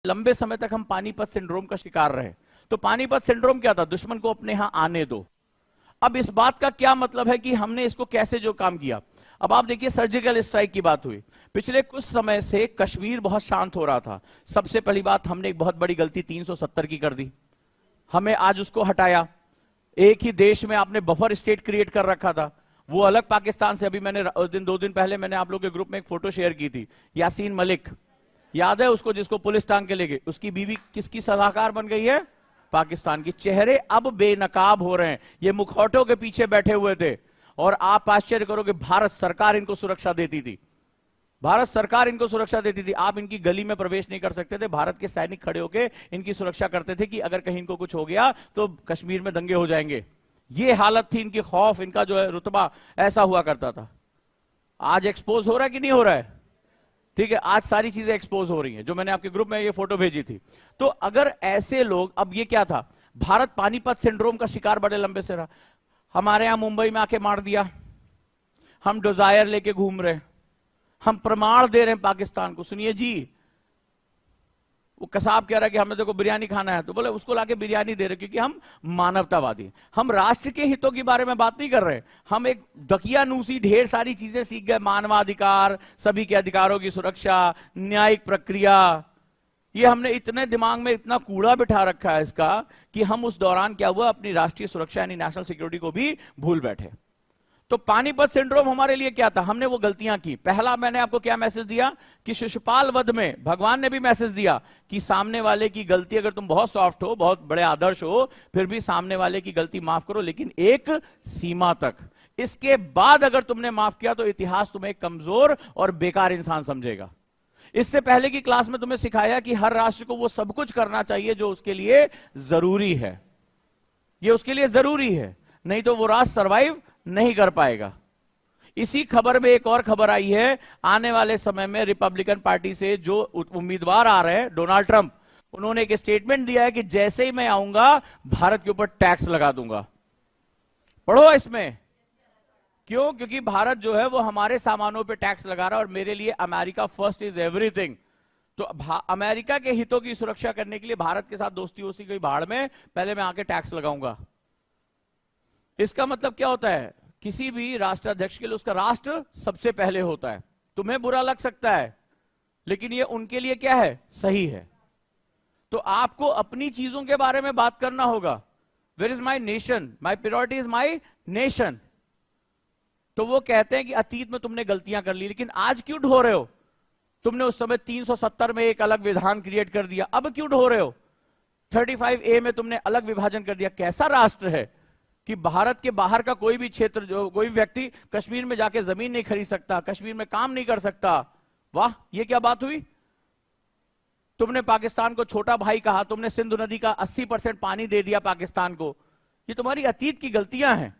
लंबे समय तक हम पानीपत सिंड्रोम का शिकार रहे। तो पानीपत सिंड्रोम क्या था? दुश्मन को अपने यहां आने दो। अब इस बात का क्या मतलब है कि हमने इसको कैसे जो काम किया। अब आप देखिए, सर्जिकल स्ट्राइक की बात हुई। पिछले कुछ समय से कश्मीर बहुत शांत हो रहा था। सबसे पहली बात, हमने एक बहुत बड़ी गलती 370 की कर दी। हमें आज उसको हटाया। एक ही देश में आपने बफर स्टेट क्रिएट कर रखा था, वो अलग पाकिस्तान से। अभी मैंने दो दिन पहले मैंने आप लोगों के ग्रुप में एक फोटो शेयर की थी, यासीन मलिक, याद है उसको, जिसको पुलिस टांग के ले गई? उसकी बीवी किसकी सलाहकार बन गई है? पाकिस्तान की। चेहरे अब बेनकाब हो रहे हैं, ये मुखौटों के पीछे बैठे हुए थे। और आप आश्चर्य करोगे, भारत सरकार इनको सुरक्षा देती थी। भारत सरकार इनको सुरक्षा देती थी। आप इनकी गली में प्रवेश नहीं कर सकते थे, भारत के सैनिक खड़े होकर इनकी सुरक्षा करते थे कि अगर कहीं इनको कुछ हो गया तो कश्मीर में दंगे हो जाएंगे। ये हालत थी इनकी, खौफ, इनका जो है रुतबा ऐसा हुआ करता था। आज एक्सपोज हो रहा है कि नहीं हो रहा है? ठीक है, आज सारी चीजें एक्सपोज हो रही हैं, जो मैंने आपके ग्रुप में ये फोटो भेजी थी। तो अगर ऐसे लोग, अब ये क्या था, भारत पानीपत सिंड्रोम का शिकार बड़े लंबे से रहा। हमारे यहां मुंबई में आके मार दिया, हम डिजायर लेके घूम रहे, हम प्रमाण दे रहे हैं पाकिस्तान को। सुनिए जी, वो कसाब कह रहा है कि हमें देखो बिरयानी खाना है, तो बोले उसको लाके बिरयानी दे रहे, क्योंकि हम मानवतावादी। हम राष्ट्र के हितों के बारे में बात नहीं कर रहे, हम एक दकियानूसी ढेर सारी चीजें सीख गए। मानवाधिकार, सभी के अधिकारों की सुरक्षा, न्यायिक प्रक्रिया, ये हमने इतने दिमाग में इतना कूड़ा बिठा रखा है इसका, कि हम उस दौरान क्या हुआ, अपनी राष्ट्रीय सुरक्षा यानी नेशनल सिक्योरिटी को भी भूल बैठे। तो पानीपत सिंड्रोम हमारे लिए क्या था? हमने वो गलतियां की। पहला मैंने आपको क्या मैसेज दिया कि शिशुपाल वध में भगवान ने भी मैसेज दिया कि सामने वाले की गलती, अगर तुम बहुत सॉफ्ट हो, बहुत बड़े आदर्श हो, फिर भी सामने वाले की गलती माफ करो, लेकिन एक सीमा तक। इसके बाद अगर तुमने माफ किया तो इतिहास तुम्हें कमजोर और बेकार इंसान समझेगा। इससे पहले की क्लास में तुम्हें सिखाया कि हर राष्ट्र को वो सब कुछ करना चाहिए जो उसके लिए जरूरी है। ये उसके लिए जरूरी है, नहीं तो वो राष्ट्र सर्वाइव नहीं कर पाएगा। इसी खबर में एक और खबर आई है, आने वाले समय में रिपब्लिकन पार्टी से जो उम्मीदवार आ रहे हैं, डोनाल्ड ट्रंप, उन्होंने एक स्टेटमेंट दिया है कि जैसे ही मैं आऊंगा भारत के ऊपर टैक्स लगा दूंगा। पढ़ो इसमें क्यों? क्योंकि भारत जो है वो हमारे सामानों पे टैक्स लगा रहा है, और मेरे लिए अमेरिका फर्स्ट इज एवरीथिंग। तो अमेरिका के हितों की सुरक्षा करने के लिए भारत के साथ दोस्ती होती गई भाड़ में, पहले मैं आके टैक्स लगाऊंगा। इसका मतलब क्या होता है? किसी भी राष्ट्राध्यक्ष के लिए उसका राष्ट्र सबसे पहले होता है। तुम्हें बुरा लग सकता है, लेकिन ये उनके लिए क्या है? सही है। तो आपको अपनी चीजों के बारे में बात करना होगा। Where is my nation? My priority is my nation. तो वो कहते हैं कि अतीत में तुमने गलतियां कर ली, लेकिन आज क्यों ढो रहे हो? तुमने उस समय 370 में एक अलग विधान क्रिएट कर दिया, अब क्यों ढो रहे हो? 35A में तुमने अलग विभाजन कर दिया। कैसा राष्ट्र है कि भारत के बाहर का कोई भी क्षेत्र, जो कोई व्यक्ति कश्मीर में जाके जमीन नहीं खरीद सकता, कश्मीर में काम नहीं कर सकता। वाह, ये क्या बात हुई? तुमने पाकिस्तान को छोटा भाई कहा, तुमने सिंधु नदी का 80% पानी दे दिया पाकिस्तान को। ये तुम्हारी अतीत की गलतियां हैं।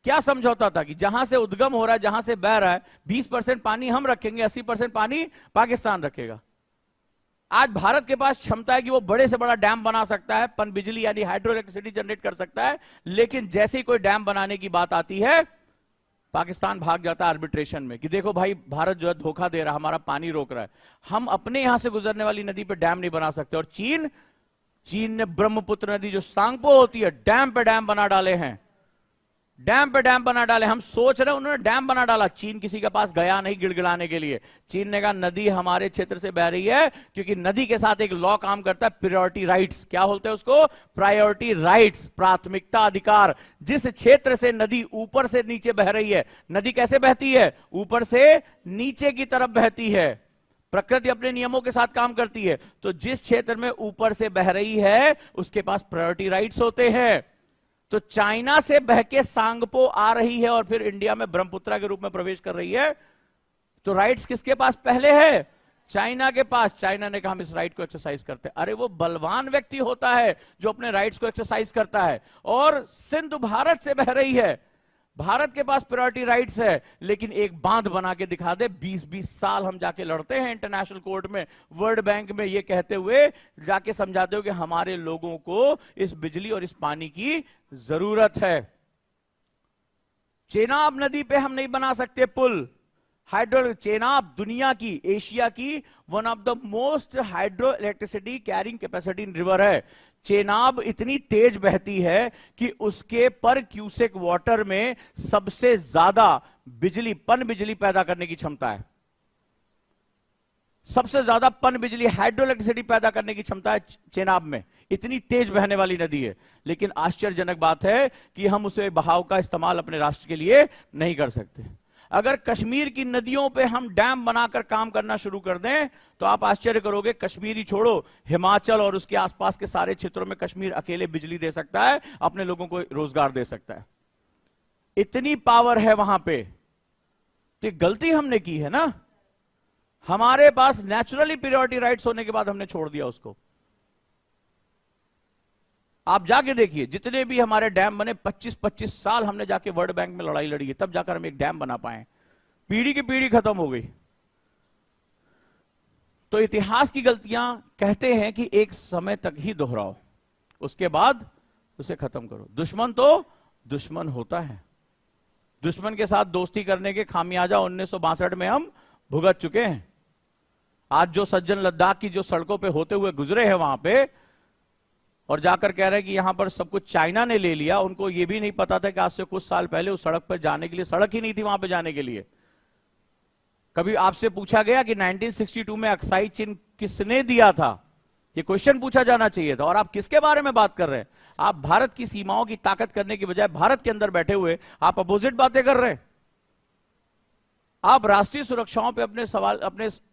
क्या समझौता था कि जहां से उद्गम हो रहा है, जहां से बह रहा है, 20% पानी हम रखेंगे, 80% पानी पाकिस्तान रखेगा। आज भारत के पास क्षमता है कि वो बड़े से बड़ा डैम बना सकता है, पन बिजली यानी हाइड्रो इलेक्ट्रिसिटी जनरेट कर सकता है, लेकिन जैसे ही कोई डैम बनाने की बात आती है, पाकिस्तान भाग जाता है आर्बिट्रेशन में कि देखो भाई, भारत जो है धोखा दे रहा है, हमारा पानी रोक रहा है, हम अपने यहां से गुजरने वाली नदी पे डैम नहीं बना सकते। और चीन ने ब्रह्मपुत्र नदी जो सांगपो होती है, डैम पे डैम बना डाले हैं, डैम पे डैम बना डाले। हम सोच रहे हैं उन्होंने डैम बना डाला। चीन किसी के पास गया नहीं गिड़गिड़ाने के लिए। चीन ने कहा नदी हमारे क्षेत्र से बह रही है, क्योंकि नदी के साथ एक लॉ काम करता है, प्रायोरिटी राइट्स। क्या बोलते हैं उसको? प्रायोरिटी राइट्स, प्राथमिकता अधिकार। जिस क्षेत्र से नदी ऊपर से नीचे बह रही है, नदी कैसे बहती है? ऊपर से नीचे की तरफ बहती है। प्रकृति अपने नियमों के साथ काम करती है। तो जिस क्षेत्र में ऊपर से बह रही है, उसके पास प्रायोरिटी राइट्स होते हैं। तो चाइना से बहके सांगपो आ रही है और फिर इंडिया में ब्रह्मपुत्रा के रूप में प्रवेश कर रही है, तो राइट्स किसके पास पहले है? चाइना के पास। चाइना ने कहा हम इस राइट को एक्सरसाइज करते हैं। अरे वो बलवान व्यक्ति होता है जो अपने राइट्स को एक्सरसाइज करता है। और सिंधु भारत से बह रही है, भारत के पास प्रायोरिटी राइट्स है, लेकिन एक बांध बना के दिखा दे। 20-20 साल हम जाके लड़ते हैं इंटरनेशनल कोर्ट में, वर्ल्ड बैंक में, ये कहते हुए जाके समझाते हो कि हमारे लोगों को इस बिजली और इस पानी की जरूरत है। चेनाब नदी पे हम नहीं बना सकते पुल, हाइड्रो चेनाब दुनिया की, एशिया की one of the most hydro electricity carrying capacity in river है। चेनाब इतनी तेज बहती है कि उसके पर क्यूसेक वाटर में सबसे ज्यादा बिजली, पन बिजली पैदा करने की क्षमता है। सबसे ज्यादा पन बिजली, हाइड्रो इलेक्ट्रिसिटी पैदा करने की क्षमता है चेनाब में। इतनी तेज बहने वाली नदी है, लेकिन आश्चर्यजनक बात है कि हम उसे बहाव का इस्तेमाल अपने राष्ट्र के लिए नहीं कर सकते। अगर कश्मीर की नदियों पे हम डैम बनाकर काम करना शुरू कर दें तो आप आश्चर्य करोगे, कश्मीर ही छोड़ो, हिमाचल और उसके आसपास के सारे क्षेत्रों में कश्मीर अकेले बिजली दे सकता है, अपने लोगों को रोजगार दे सकता है। इतनी पावर है वहां पे। तो गलती हमने की है ना, हमारे पास नेचुरली प्रियोरिटी राइट्स होने के बाद हमने छोड़ दिया उसको। आप जाके देखिए, जितने भी हमारे डैम बने, 25-25 साल हमने जाके वर्ल्ड बैंक में लड़ाई लड़ी है, तब जाकर हम एक डैम बना पाए। पीढ़ी की पीढ़ी खत्म हो गई। तो इतिहास की गलतियां कहते हैं कि एक समय तक ही दोहराओ, उसके बाद उसे खत्म करो। दुश्मन तो दुश्मन होता है। दुश्मन के साथ दोस्ती करने के खामियाजा 1962 में हम भुगत चुके हैं। आज जो सज्जन लद्दाख की जो सड़कों पे होते हुए गुजरे हैं वहां पे, और जाकर कह रहे हैं कि यहां पर सब कुछ चाइना ने ले लिया, उनको यह भी नहीं पता था कि आज से कुछ साल पहले उस सड़क पर जाने के लिए सड़क ही नहीं थी वहां पे जाने के लिए। कभी आपसे पूछा गया कि 1962 में अक्साई चिन्ह किसने दिया था? यह क्वेश्चन पूछा जाना चाहिए था। और आप किसके बारे में बात कर रहे हैं? आप भारत की सीमाओं की ताकत करने की बजाय भारत के अंदर बैठे हुए आप अपोजिट बातें कर रहे हैं। आप राष्ट्रीय सुरक्षाओं पे अपने सवाल,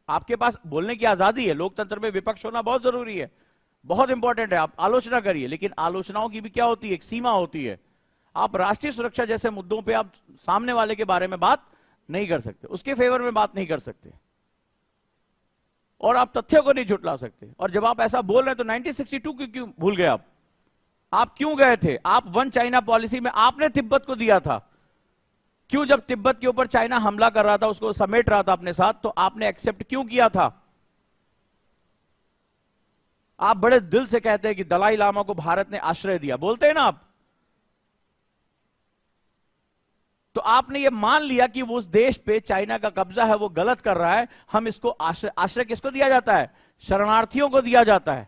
आपके पास बोलने की आजादी है, लोकतंत्र में विपक्ष होना बहुत जरूरी है, बहुत इंपॉर्टेंट है, आप आलोचना करिए, लेकिन आलोचनाओं की भी क्या होती है, एक सीमा होती है। आप राष्ट्रीय सुरक्षा जैसे मुद्दों पे आप सामने वाले के बारे में बात नहीं कर सकते, उसके फेवर में बात नहीं कर सकते, और आप तथ्यों को नहीं झुटला सकते। और जब आप ऐसा बोल रहे हैं तो 1962 की क्यों भूल गए आप क्यों गए थे? आप वन चाइना पॉलिसी में आपने तिब्बत को दिया था। क्यों, जब तिब्बत के ऊपर चाइना हमला कर रहा था, उसको समेट रहा था अपने साथ, तो आपने एक्सेप्ट क्यों किया था? आप बड़े दिल से कहते हैं कि दलाई लामा को भारत ने आश्रय दिया, बोलते हैं ना आप, तो आपने ये मान लिया कि वो उस देश पे चाइना का कब्जा है, वो गलत कर रहा है, हम इसको आश्रय किसको दिया जाता है? शरणार्थियों को दिया जाता है,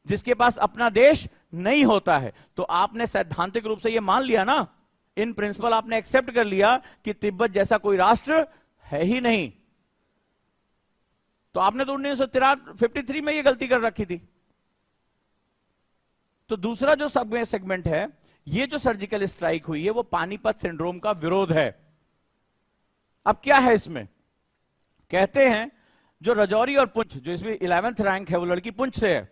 जिसके पास अपना देश नहीं होता है। तो आपने सैद्धांतिक रूप से ये मान लिया ना, इन प्रिंसिपल आपने एक्सेप्ट कर लिया कि तिब्बत जैसा कोई राष्ट्र है ही नहीं। तो आपने तो 1953 में ये गलती कर रखी थी। तो दूसरा जो सेगमेंट है, ये जो सर्जिकल स्ट्राइक हुई है, वो पानीपत सिंड्रोम का विरोध है। अब क्या है इसमें? कहते हैं जो रजौरी और पुंछ, जो इसमें 11th रैंक है वो लड़की पुंछ से है,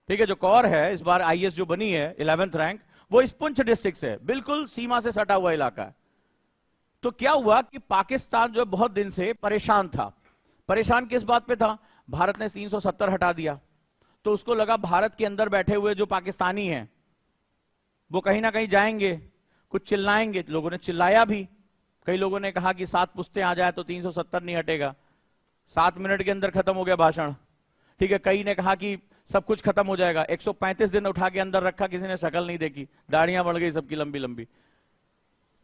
ठीक है, जो कौर है इस बार आईएएस जो बनी है 11th रैंक, वो इस पुंछ डिस्ट्रिक्ट से है, बिल्कुल सीमा से सटा हुआ इलाका है। तो क्या हुआ कि पाकिस्तान जो है बहुत दिन से परेशान था। परेशान किस बात पे था? भारत ने 370 हटा दिया, तो उसको लगा भारत के अंदर बैठे हुए जो पाकिस्तानी हैं वो कहीं ना कहीं जाएंगे, कुछ चिल्लाएंगे। लोगों ने चिल्लाया भी, कई लोगों ने कहा कि 7 पुश्ते आ जाए तो 370 नहीं हटेगा। 7 मिनट के अंदर खत्म हो गया भाषण, ठीक है। कई ने कहा कि सब कुछ खत्म हो जाएगा। 135 दिन उठा के अंदर रखा, किसी ने शक्ल नहीं देखी, दाढ़ियां बढ़ गई सबकी लंबी लंबी,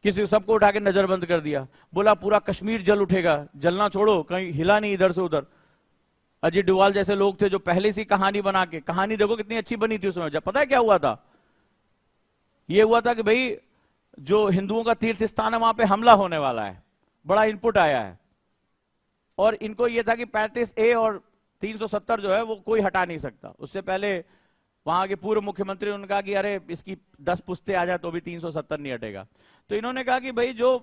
किसी सबको उठा के नजरबंद कर दिया, बोला पूरा कश्मीर जल उठेगा। जलना छोड़ो, कहीं हिला नहीं इधर से उधर। अजय डोवाल जैसे लोग थे जो पहले से कहानी बना के, कहानी देखो कितनी अच्छी बनी थी उसमें। जब पता है क्या हुआ था? यह हुआ था कि भाई जो हिंदुओं का तीर्थ स्थान है वहां पे हमला होने वाला है, बड़ा इनपुट आया है, और इनको यह था कि 35A और 370 जो है वो कोई हटा नहीं सकता। उससे पहले वहां के पूर्व मुख्यमंत्री ने कहा कि अरे इसकी 10 पुश्ते आ जाए तो भी 370 नहीं हटेगा। तो इन्होंने कहा कि भाई जो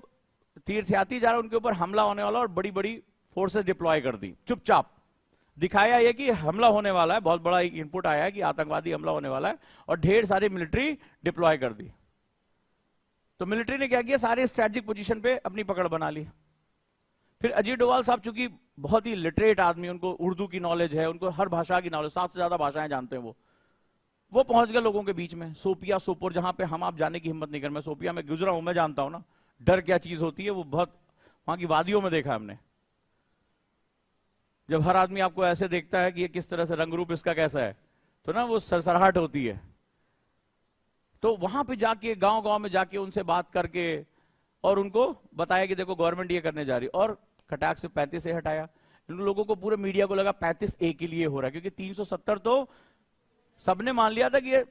तीर्थयात्री जा रहे हैं उनके ऊपर हमला होने वाला, और बड़ी बड़ी फोर्सेस डिप्लॉय कर दी। चुपचाप दिखाया यह कि हमला होने वाला है, बहुत बड़ा एक इनपुट आया है कि आतंकवादी हमला होने वाला है, और ढेर सारी मिलिट्री डिप्लॉय कर दी। तो मिलिट्री ने क्या किया, सारे स्ट्रेटेजिक पोजीशन पे अपनी पकड़ बना ली। फिर अजय डोवाल साहब चूंकि बहुत ही लिटरेट आदमी, उनको उर्दू की नॉलेज है, उनको हर भाषा की नॉलेज, 7 से ज्यादा भाषाएं जानते हैं वो पहुंच गए लोगों के बीच में। सोपिया सोपोर, जहां पे हम आप जाने की हिम्मत नहीं कर, मैं सोपिया में गुजरा हूं, मैं जानता हूं ना डर क्या चीज होती है, वो बहुत वहां की वादियों में देखा हमने। जब हर आदमी आपको ऐसे देखता है कि ये किस तरह से रंग रूप इसका कैसा है, तो ना वो सरसराहट होती है। तो वहां पे जाके गांव गांव में जाके उनसे बात करके और उनको बताया कि देखो गवर्नमेंट ये करने जा रही, और खटाक से 35A हटाया। इन लोगों को, पूरे मीडिया को लगा 35A के लिए हो रहा है, क्योंकि 370 तो सबने मान लिया था कि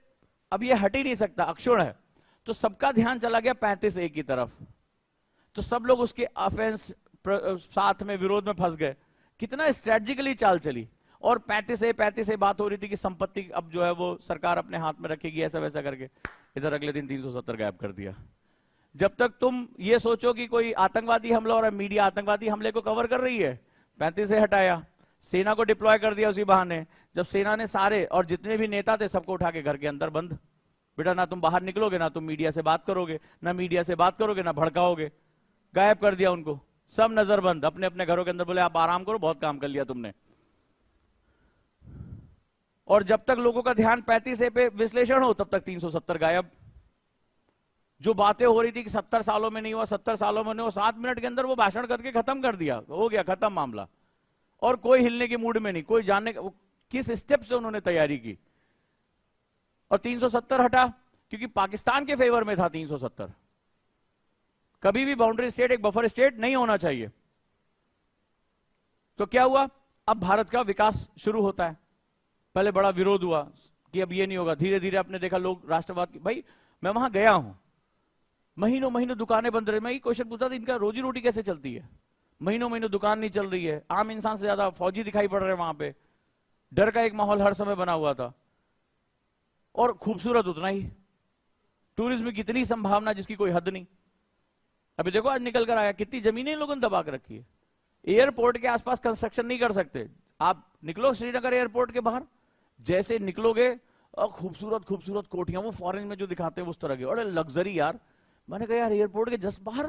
अब ये हट ही नहीं सकता, अक्षुण है। तो सबका ध्यान चला गया 35A की तरफ, तो सब लोग उसके ऑफेंस साथ में, विरोध में फंस गए। कितना स्ट्रेटेजिकली चाल चली। और 35A बात हो रही थी कि संपत्ति अब जो है वो सरकार अपने हाथ में रखेगी, ऐसा वैसा करके। इधर अगले दिन 370 गायब कर दिया। जब तक तुम ये सोचो कि कोई आतंकवादी हमला हो रहा है, मीडिया आतंकवादी हमले को कवर कर रही है, 35A हटाया, सेना को डिप्लॉय कर दिया उसी बहाने। जब सेना ने सारे और जितने भी नेता थे सबको उठा के घर के अंदर बंद। बेटा ना तुम बाहर निकलोगे, ना तुम मीडिया से बात करोगे, ना मीडिया से बात करोगे, ना भड़काओगे। गायब कर दिया उनको, सब नजरबंद अपने अपने घरों के अंदर। बोले आप आराम करो, बहुत काम कर लिया तुमने। और जब तक लोगों का ध्यान 35A पे विश्लेषण हो, तब तक 370 गायब। जो बातें हो रही थी कि 70 सालों में नहीं हुआ, 70 सालों में नहीं हुआ, 7 मिनट के अंदर वो भाषण करके खत्म कर दिया, हो गया खत्म मामला। और कोई हिलने के मूड में नहीं, कोई जानने किस स्टेप से उन्होंने तैयारी की। और 370 हटा क्योंकि पाकिस्तान के फेवर में था 370। कभी भी बाउंड्री स्टेट एक बफर स्टेट नहीं होना चाहिए। तो क्या हुआ, अब भारत का विकास शुरू होता है। पहले बड़ा विरोध हुआ कि अब ये नहीं होगा, धीरे धीरे आपने देखा लोग राष्ट्रवाद की। भाई मैं वहां गया हूं, महीनों महीनों दुकानें बंद रही। मैं ये क्वेश्चन पूछता था, इनका रोजी रोटी कैसे चलती है? महीनों महीनों दुकान नहीं चल रही है, आम इंसान से ज्यादा फौजी दिखाई पड़ रहे हैं वहां पे। डर का एक माहौल हर समय बना हुआ था, और खूबसूरत उतना ही। टूरिज्म की कितनी संभावना जिसकी कोई हद नहीं। अभी देखो आज निकल कर आया, कितनी जमीनें लोगों ने दबा के रखी है। एयरपोर्ट के आसपास कंस्ट्रक्शन नहीं कर सकते। आप निकलो श्रीनगर एयरपोर्ट के बाहर, जैसे निकलोगे खूबसूरत खूबसूरत कोठियां, वो फॉरेन में जो दिखाते हैं उस तरह के, और लग्जरी यार। मैंने कहा यार एयरपोर्ट के जस्ट बाहर,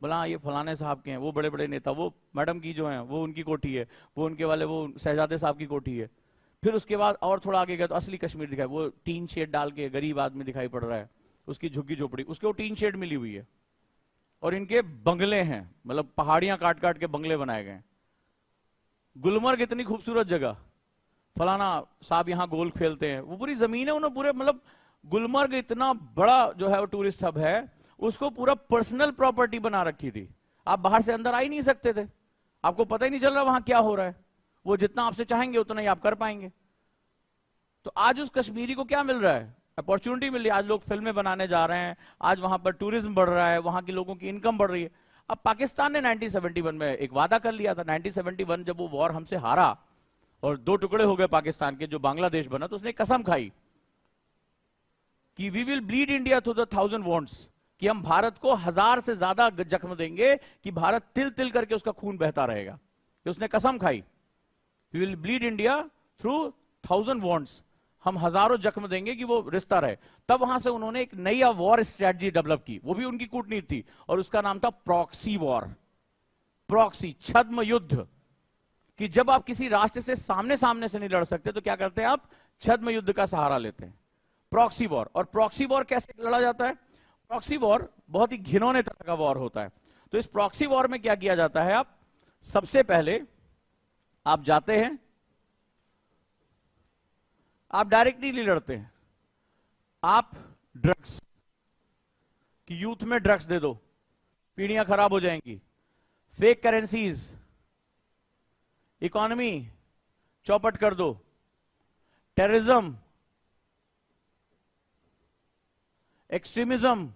बोला ये फलाने साहब के हैं, वो बड़े बड़े नेता, वो मैडम की जो हैं वो उनकी कोठी है, वो उनके वाले वो शहजादे साहब की कोठी है। फिर उसके बाद और थोड़ा आगे गया तो असली कश्मीर दिखाई, वो टीन शेड डाल के गरीब आदमी दिखाई पड़ रहा है, उसकी झुग्गी झोपड़ी, उसके वो टीन शेड मिली हुई है। और इनके बंगले हैं, मतलब पहाड़ियां काट काट के बंगले बनाए गए। गुलमर्ग इतनी खूबसूरत जगह, फलाना साहब यहाँ गोल्फ खेलते हैं, वो पूरी जमीन है उन्होंने पूरे, मतलब गुलमर्ग इतना बड़ा जो है वो टूरिस्ट हब है, उसको पूरा पर्सनल प्रॉपर्टी बना रखी थी। आप बाहर से अंदर आ ही नहीं सकते थे, आपको पता ही नहीं चल रहा वहां क्या हो रहा है। वो जितना आपसे चाहेंगे उतना ही आप कर पाएंगे। तो आज उस कश्मीरी को क्या मिल रहा है? अपॉर्चुनिटी मिल रही है। आज लोग फिल्में बनाने जा रहे हैं, आज वहां पर टूरिज्म बढ़ रहा है, वहां के लोगों की इनकम बढ़ रही है। अब पाकिस्तान ने 1971 में एक वादा कर लिया था। 1971 जब वो वॉर हमसे हारा और 2 टुकड़े हो गए पाकिस्तान के, जो बांग्लादेश बना, तो उसने कसम खाई कि we will bleed India through the 1000 wants, कि हम भारत को 1000 से ज्यादा जख्म देंगे, कि भारत तिल तिल करके उसका खून बहता रहेगा। कि उसने कसम खाई, we will bleed India through 1000 wants, हम हजारों जख्म देंगे कि वो रिश्ता रहे। तब वहां से उन्होंने एक नई वॉर स्ट्रेटजी डेवलप की, वो भी उनकी कूटनीति थी, और उसका नाम था प्रॉक्सी वॉर। प्रॉक्सी, छद्म युद्ध। कि जब आप किसी राष्ट्र से सामने सामने से नहीं लड़ सकते तो क्या करते हैं आप? छद्म युद्ध का सहारा लेते हैं, प्रॉक्सी वॉर। और प्रॉक्सी वॉर कैसे लड़ा जाता है? प्रॉक्सी वॉर बहुत ही घिनौने तरह का वॉर होता है। तो इस प्रॉक्सी वॉर में क्या किया जाता है? आप सबसे पहले आप जाते हैं, आप डायरेक्टली नहीं लड़ते हैं, आप ड्रग्स, कि यूथ में ड्रग्स दे दो, पीढ़ियां खराब हो जाएंगी, फेक करेंसीज, इकोनॉमी चौपट कर दो, टेररिज्म, एक्सट्रीमिज्म,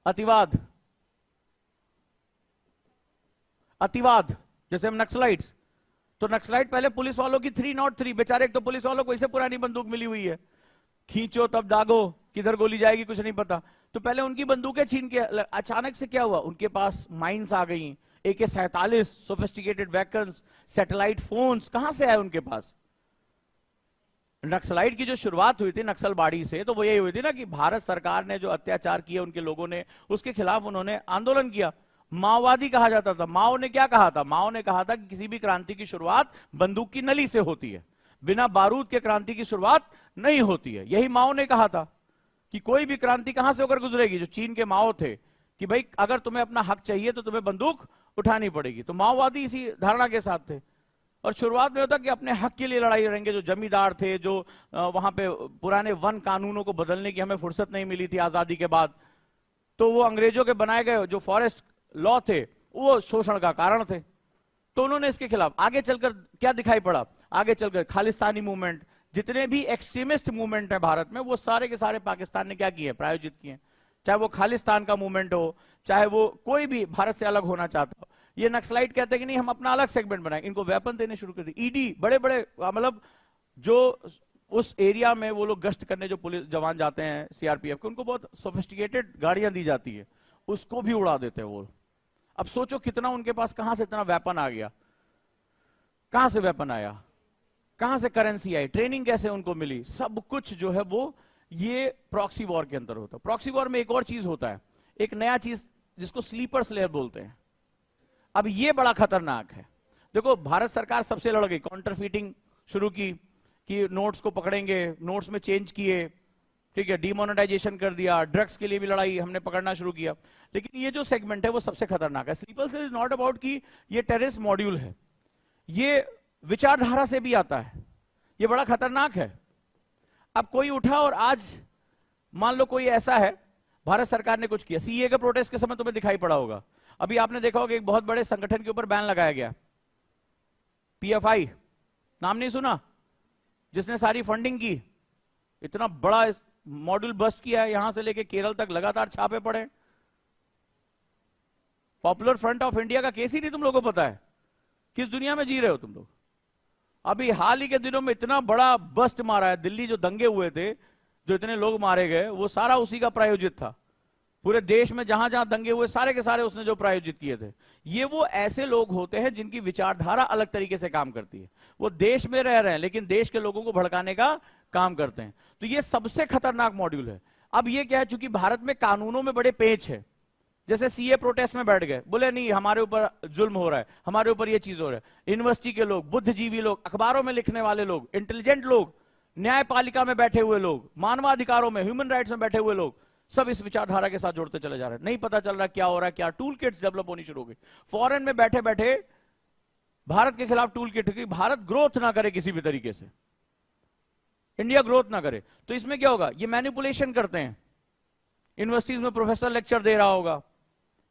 अतिवाद। अतिवाद जैसे हम नक्सलाइट्स, तो नक्सलाइट पहले पुलिस वालों की 303, बेचारे, एक तो पुलिस वालों को इससे पुरानी बंदूक मिली हुई है, खींचो तब दागो, किधर गोली जाएगी कुछ नहीं पता। तो पहले उनकी बंदूकें छीन के, अचानक से क्या हुआ? उनके पास माइंस आ गई, AK-47, sophisticated weapons, satellite phones, कहां से आए उनके पास? नक्सलाइट की जो शुरुआत हुई थी नक्सलबाड़ी से, तो वो यही हुई थी ना कि भारत सरकार ने जो अत्याचार किए उनके लोगों ने, उसके खिलाफ उन्होंने आंदोलन किया। माओवादी कहा जाता था। माओ ने क्या कहा था? माओ ने कहा था कि किसी भी क्रांति की शुरुआत बंदूक की नली से होती है, बिना बारूद के क्रांति की शुरुआत नहीं होती है। यही माओ ने कहा था कि कोई भी क्रांति कहां से होकर गुजरेगी? जो चीन के माओ थे कि भाई अगर तुम्हें अपना हक चाहिए तो तुम्हें बंदूक उठानी पड़ेगी। तो माओवादी इसी धारणा के साथ थे। और शुरुआत में होता कि अपने हक के लिए लड़ाई लड़ेंगे। जो जमींदार थे, जो वहां पे पुराने वन कानूनों को बदलने की हमें फुर्सत नहीं मिली थी आजादी के बाद, तो वो अंग्रेजों के बनाए गए जो फॉरेस्ट लॉ थे वो शोषण का कारण थे, तो उन्होंने इसके खिलाफ। आगे चलकर क्या दिखाई पड़ा, आगे चलकर खालिस्तानी मूवमेंट, जितने भी एक्सट्रीमिस्ट मूवमेंट है भारत में वो सारे के सारे पाकिस्तान ने क्या किए, प्रायोजित किए। चाहे वो खालिस्तान का मूवमेंट हो, चाहे वो कोई भी भारत से अलग होना चाहता हो। ये नक्सलाइट कहते हैं कि नहीं हम अपना अलग सेगमेंट बनाए, इनको वेपन देने शुरू कर दिए। ईडी बड़े बड़े मतलब जो उस एरिया में वो लोग गश्त करने जो पुलिस जवान जाते हैं सीआरपीएफ के, उनको बहुत सोफिस्टिकेटेड गाड़ियां दी जाती है, उसको भी उड़ा देते हैं वो। अब सोचो कितना उनके पास कहां से इतना वेपन आ गया, कहां से वेपन आया, कहां से करेंसी आई, ट्रेनिंग कैसे उनको मिली, सब कुछ जो है वो ये प्रॉक्सी वॉर के अंदर होता है। प्रॉक्सी वॉर में एक और चीज होता है, एक नया चीज जिसको स्लीपर स्लेयर बोलते हैं। अब ये बड़ा खतरनाक है। देखो भारत सरकार सबसे लड़ गई, काउंटरफीटिंग शुरू की कि नोट्स को पकड़ेंगे, नोट्स में चेंज किए, ठीक है, डिमोनेटाइजेशन कर दिया, ड्रग्स के लिए भी लड़ाई हमने पकड़ना शुरू किया। लेकिन ये जो सेगमेंट है वो सबसे खतरनाक है। Sleeper cell is not about कि ये टेररिस्ट मॉड्यूल है, ये विचारधारा से भी आता है, ये बड़ा खतरनाक है। अब कोई उठा और आज मान लो कोई ऐसा है, भारत सरकार ने कुछ किया, सीए के प्रोटेस्ट के समय तुम्हें दिखाई पड़ा होगा, अभी आपने देखा होगा एक बहुत बड़े संगठन के ऊपर बैन लगाया गया, पीएफआई, नाम नहीं सुना, जिसने सारी फंडिंग की, इतना बड़ा मॉड्यूल बस्ट किया है, यहां से लेके केरल तक लगातार छापे पड़े। पॉपुलर फ्रंट ऑफ इंडिया का केस ही नहीं तुम लोगों को पता है, किस दुनिया में जी रहे हो तुम लोग। अभी हाल ही के दिनों में इतना बड़ा बस्ट मारा है, दिल्ली जो दंगे हुए थे, जो इतने लोग मारे गए, वो सारा उसी का प्रायोजित था। पूरे देश में जहां जहां दंगे हुए सारे के सारे उसने जो प्रायोजित किए थे। ये वो ऐसे लोग होते हैं जिनकी विचारधारा अलग तरीके से काम करती है। वो देश में रह रहे हैं लेकिन देश के लोगों को भड़काने का काम करते हैं। तो ये सबसे खतरनाक मॉड्यूल है। अब ये क्या है, चूंकि भारत में कानूनों में बड़े पेच है, जैसे सीए प्रोटेस्ट में बैठ गए, बोले नहीं हमारे ऊपर जुल्म हो रहा है, हमारे ऊपर ये चीज हो रहा है। यूनिवर्सिटी के लोग, बुद्धिजीवी लोग, अखबारों में लिखने वाले लोग, इंटेलिजेंट लोग, न्यायपालिका में बैठे हुए लोग, मानवाधिकारों में, ह्यूमन राइट्स में बैठे हुए लोग, सब इस विचारधारा के साथ जोड़ते चले जा रहे हैं। नहीं पता चल रहा क्या हो रहा है, क्या टूल किट्स डेवलप होनी शुरू हो गई। फॉरेन में बैठे बैठे भारत के खिलाफ टूल किट, कि भारत ग्रोथ ना करे किसी भी तरीके से, इंडिया ग्रोथ ना करे। तो इसमें क्या होगा, ये मैनिपुलेशन करते हैं। यूनिवर्सिटीज में प्रोफेसर लेक्चर दे रहा होगा,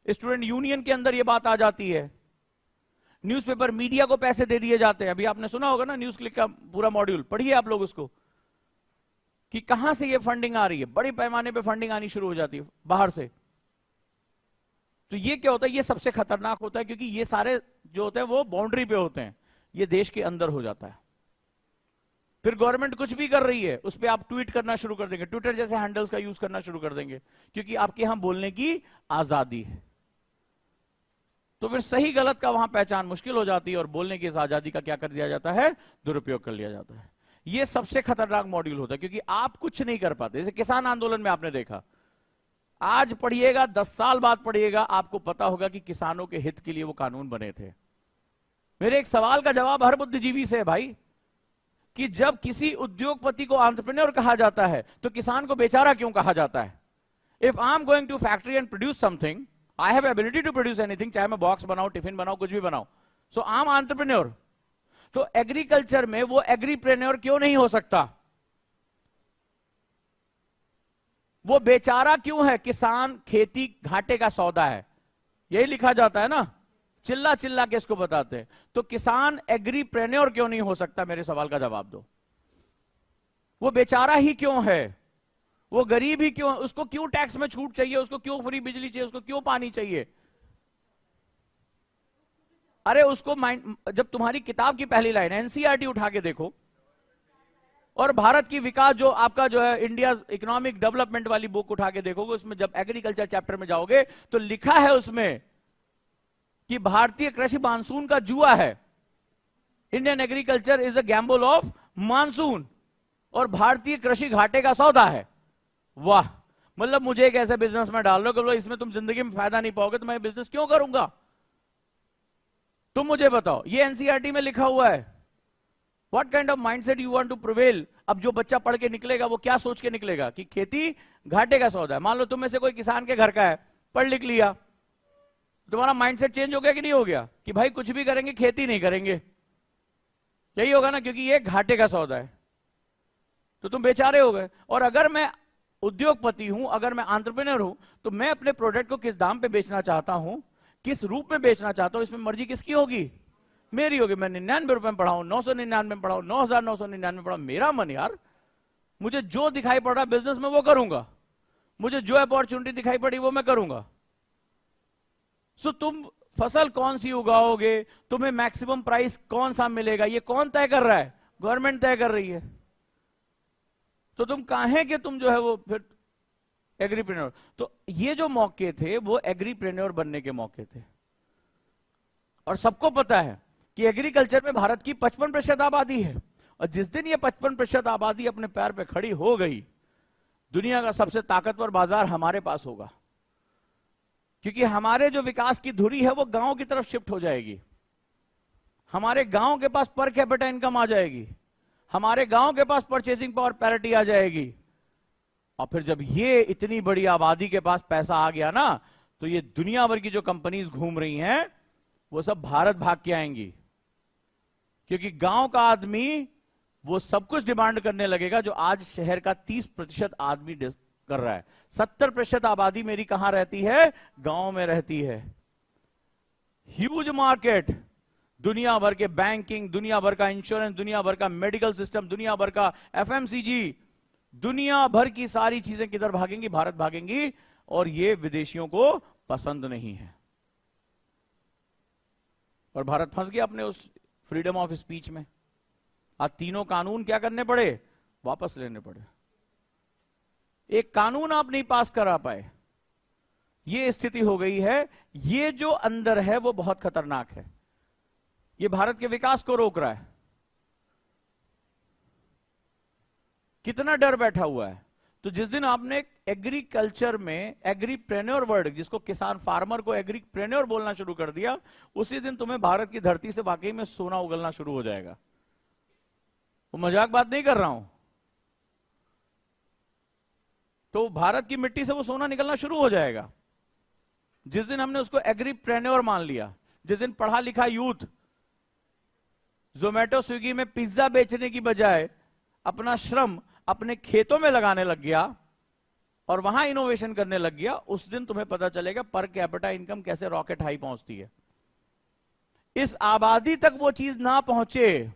स्टूडेंट यूनियन के अंदर ये बात आ जाती है, न्यूज़पेपर मीडिया को पैसे दे दिए जाते हैं। अभी आपने सुना होगा ना न्यूज क्लिक का पूरा मॉड्यूल, पढ़िए आप लोग उसको, कि कहां से ये फंडिंग आ रही है। बड़े पैमाने पे फंडिंग आनी शुरू हो जाती है बाहर से। तो ये क्या होता है, ये सबसे खतरनाक होता है, क्योंकि ये सारे जो होते हैं वो बाउंड्री पे होते हैं, ये देश के अंदर हो जाता है। फिर गवर्नमेंट कुछ भी कर रही है उस पर आप ट्वीट करना शुरू कर देंगे, ट्विटर जैसे हैंडल्स का यूज करना शुरू कर देंगे, क्योंकि आपके यहां बोलने की आजादी है। तो फिर सही गलत का वहां पहचान मुश्किल हो जाती है, और बोलने की इस आजादी का क्या कर दिया जाता है, दुरुपयोग कर लिया जाता है। ये सबसे खतरनाक मॉड्यूल होता है, क्योंकि आप कुछ नहीं कर पाते। जैसे किसान आंदोलन में आपने देखा, आज पढ़िएगा, 10 साल बाद पढ़िएगा, आपको पता होगा कि किसानों के हित के लिए वो कानून बने थे। मेरे एक सवाल का जवाब हर बुद्धिजीवी से है भाई, कि जब किसी उद्योगपति को एंटरप्रेन्योर कहा जाता है तो किसान को बेचारा क्यों कहा जाता है? If I am going to factory and produce something, I have ability to produce anything, चाहे मैं बॉक्स बनाऊं, टिफिन बनाऊं, कुछ भी बनाऊं, सो आई एम एंटरप्रेन्योर। तो एग्रीकल्चर में वो एग्रीप्रेन्योर क्यों नहीं हो सकता? वो बेचारा क्यों है? किसान खेती घाटे का सौदा है, यही लिखा जाता है ना, चिल्ला चिल्ला के इसको बताते हैं। तो किसान एग्रीप्रेन्योर क्यों नहीं हो सकता? मेरे सवाल का जवाब दो। वो बेचारा ही क्यों है? वो गरीब ही क्यों? उसको क्यों टैक्स में छूट चाहिए? उसको क्यों फ्री बिजली चाहिए? उसको क्यों पानी चाहिए? अरे उसको जब तुम्हारी किताब की पहली लाइन एनसीईआरटी उठा के देखो, और भारत की विकास जो आपका जो है इंडिया इकोनॉमिक डेवलपमेंट वाली बुक उठा के देखोगे, उसमें जब एग्रीकल्चर चैप्टर में जाओगे तो लिखा है उसमें कि भारतीय कृषि मानसून का जुआ है। Indian agriculture is a gamble of monsoon, और भारतीय कृषि घाटे का सौदा है। वाह, मतलब मुझे एक ऐसे बिजनेस में डाल लो कि इसमें तुम जिंदगी में फायदा नहीं पाओगे, तो मैं बिजनेस क्यों करूंगा? तुम मुझे बताओ, ये एनसीईआरटी में लिखा हुआ है। What kind of mindset you want to prevail? अब जो बच्चा पढ़ के निकलेगा वो क्या सोच के निकलेगा कि खेती घाटे का सौदा है। मान लो तुम में से कोई किसान के घर का है, पढ़ लिख लिया, तुम्हारा माइंडसेट चेंज हो गया कि नहीं हो गया, कि भाई कुछ भी करेंगे खेती नहीं करेंगे, यही होगा ना, क्योंकि ये घाटे का सौदा है, तो तुम बेचारे हो गए। और अगर मैं उद्योगपति हूं, अगर मैं एंटरप्रेन्योर हूं, तो मैं अपने प्रोडक्ट को किस दाम पे बेचना चाहता हूं, किस रूप में बेचना चाहता हूं, इसमें मर्जी किसकी होगी? मेरी होगी। मैं 99 रुपए में पढ़ाऊं, 999 में पढ़ाऊं, 9,999 में पढ़ाऊं, मेरा मन यार। मुझे जो दिखाई पड़ रहा बिजनेस में वो करूंगा, मुझे जो अपॉर्चुनिटी दिखाई पड़ी वो मैं करूंगा। सो तुम फसल कौन सी उगाओगे, तुम्हें मैक्सिमम प्राइस कौन सा मिलेगा, ये कौन तय कर रहा है? गवर्नमेंट तय कर रही है। तो तुम काहे कि तुम जो है वो फिर एग्रीप्रेन्योर। तो ये जो मौके थे वो एग्रीप्रेन्योर बनने के मौके थे। और सबको पता है कि एग्रीकल्चर में भारत की 55% आबादी है, और जिस दिन ये 55% आबादी अपने पैर पे खड़ी हो गई, दुनिया का सबसे ताकतवर बाजार हमारे पास होगा। क्योंकि हमारे जो विकास की धुरी है वो गांव की तरफ शिफ्ट हो जाएगी। हमारे गांव के पास पर कैपिटा इनकम आ जाएगी, हमारे गांव के पास परचेसिंग पावर पैरिटी आ जाएगी। और फिर जब ये इतनी बड़ी आबादी के पास पैसा आ गया ना, तो ये दुनिया भर की जो कंपनीज घूम रही हैं वो सब भारत भाग के आएंगी। क्योंकि गांव का आदमी वो सब कुछ डिमांड करने लगेगा जो आज शहर का 30% आदमी कर रहा है। 70% आबादी मेरी कहां रहती है? गांव में रहती है। ह्यूज मार्केट, दुनिया भर के बैंकिंग, दुनिया भर का इंश्योरेंस, दुनिया भर का मेडिकल सिस्टम, दुनिया भर का एफएमसीजी, दुनिया भर की सारी चीजें किधर भागेंगी? भारत भागेंगी। और ये विदेशियों को पसंद नहीं है। और भारत फंस गया अपने उस फ्रीडम ऑफ स्पीच में। आज तीनों कानून क्या करने पड़े? वापस लेने पड़े। एक कानून आप नहीं पास करा पाए, ये स्थिति हो गई है। ये जो अंदर है वो बहुत खतरनाक है, ये भारत के विकास को रोक रहा है। कितना डर बैठा हुआ है। तो जिस दिन आपने एग्रीकल्चर में एग्रीप्रेन्योर वर्ड, जिसको किसान फार्मर को एग्रीप्रेन्योर बोलना शुरू कर दिया, उसी दिन तुम्हें भारत की धरती से वाकई में सोना उगलना शुरू हो जाएगा। वो मजाक बात नहीं कर रहा हूं। तो भारत की मिट्टी से वो सोना निकलना शुरू हो जाएगा जिस दिन हमने उसको एग्रीप्रेन्योर मान लिया। जिस दिन पढ़ा लिखा यूथ जोमेटो स्विगी में पिज्जा बेचने की बजाय अपना श्रम अपने खेतों में लगाने लग गया और वहां इनोवेशन करने लग गया, उस दिन तुम्हें पता चलेगा पर कैपिटा इनकम कैसे रॉकेट हाई पहुंचती है। इस आबादी तक वो चीज ना पहुंचे,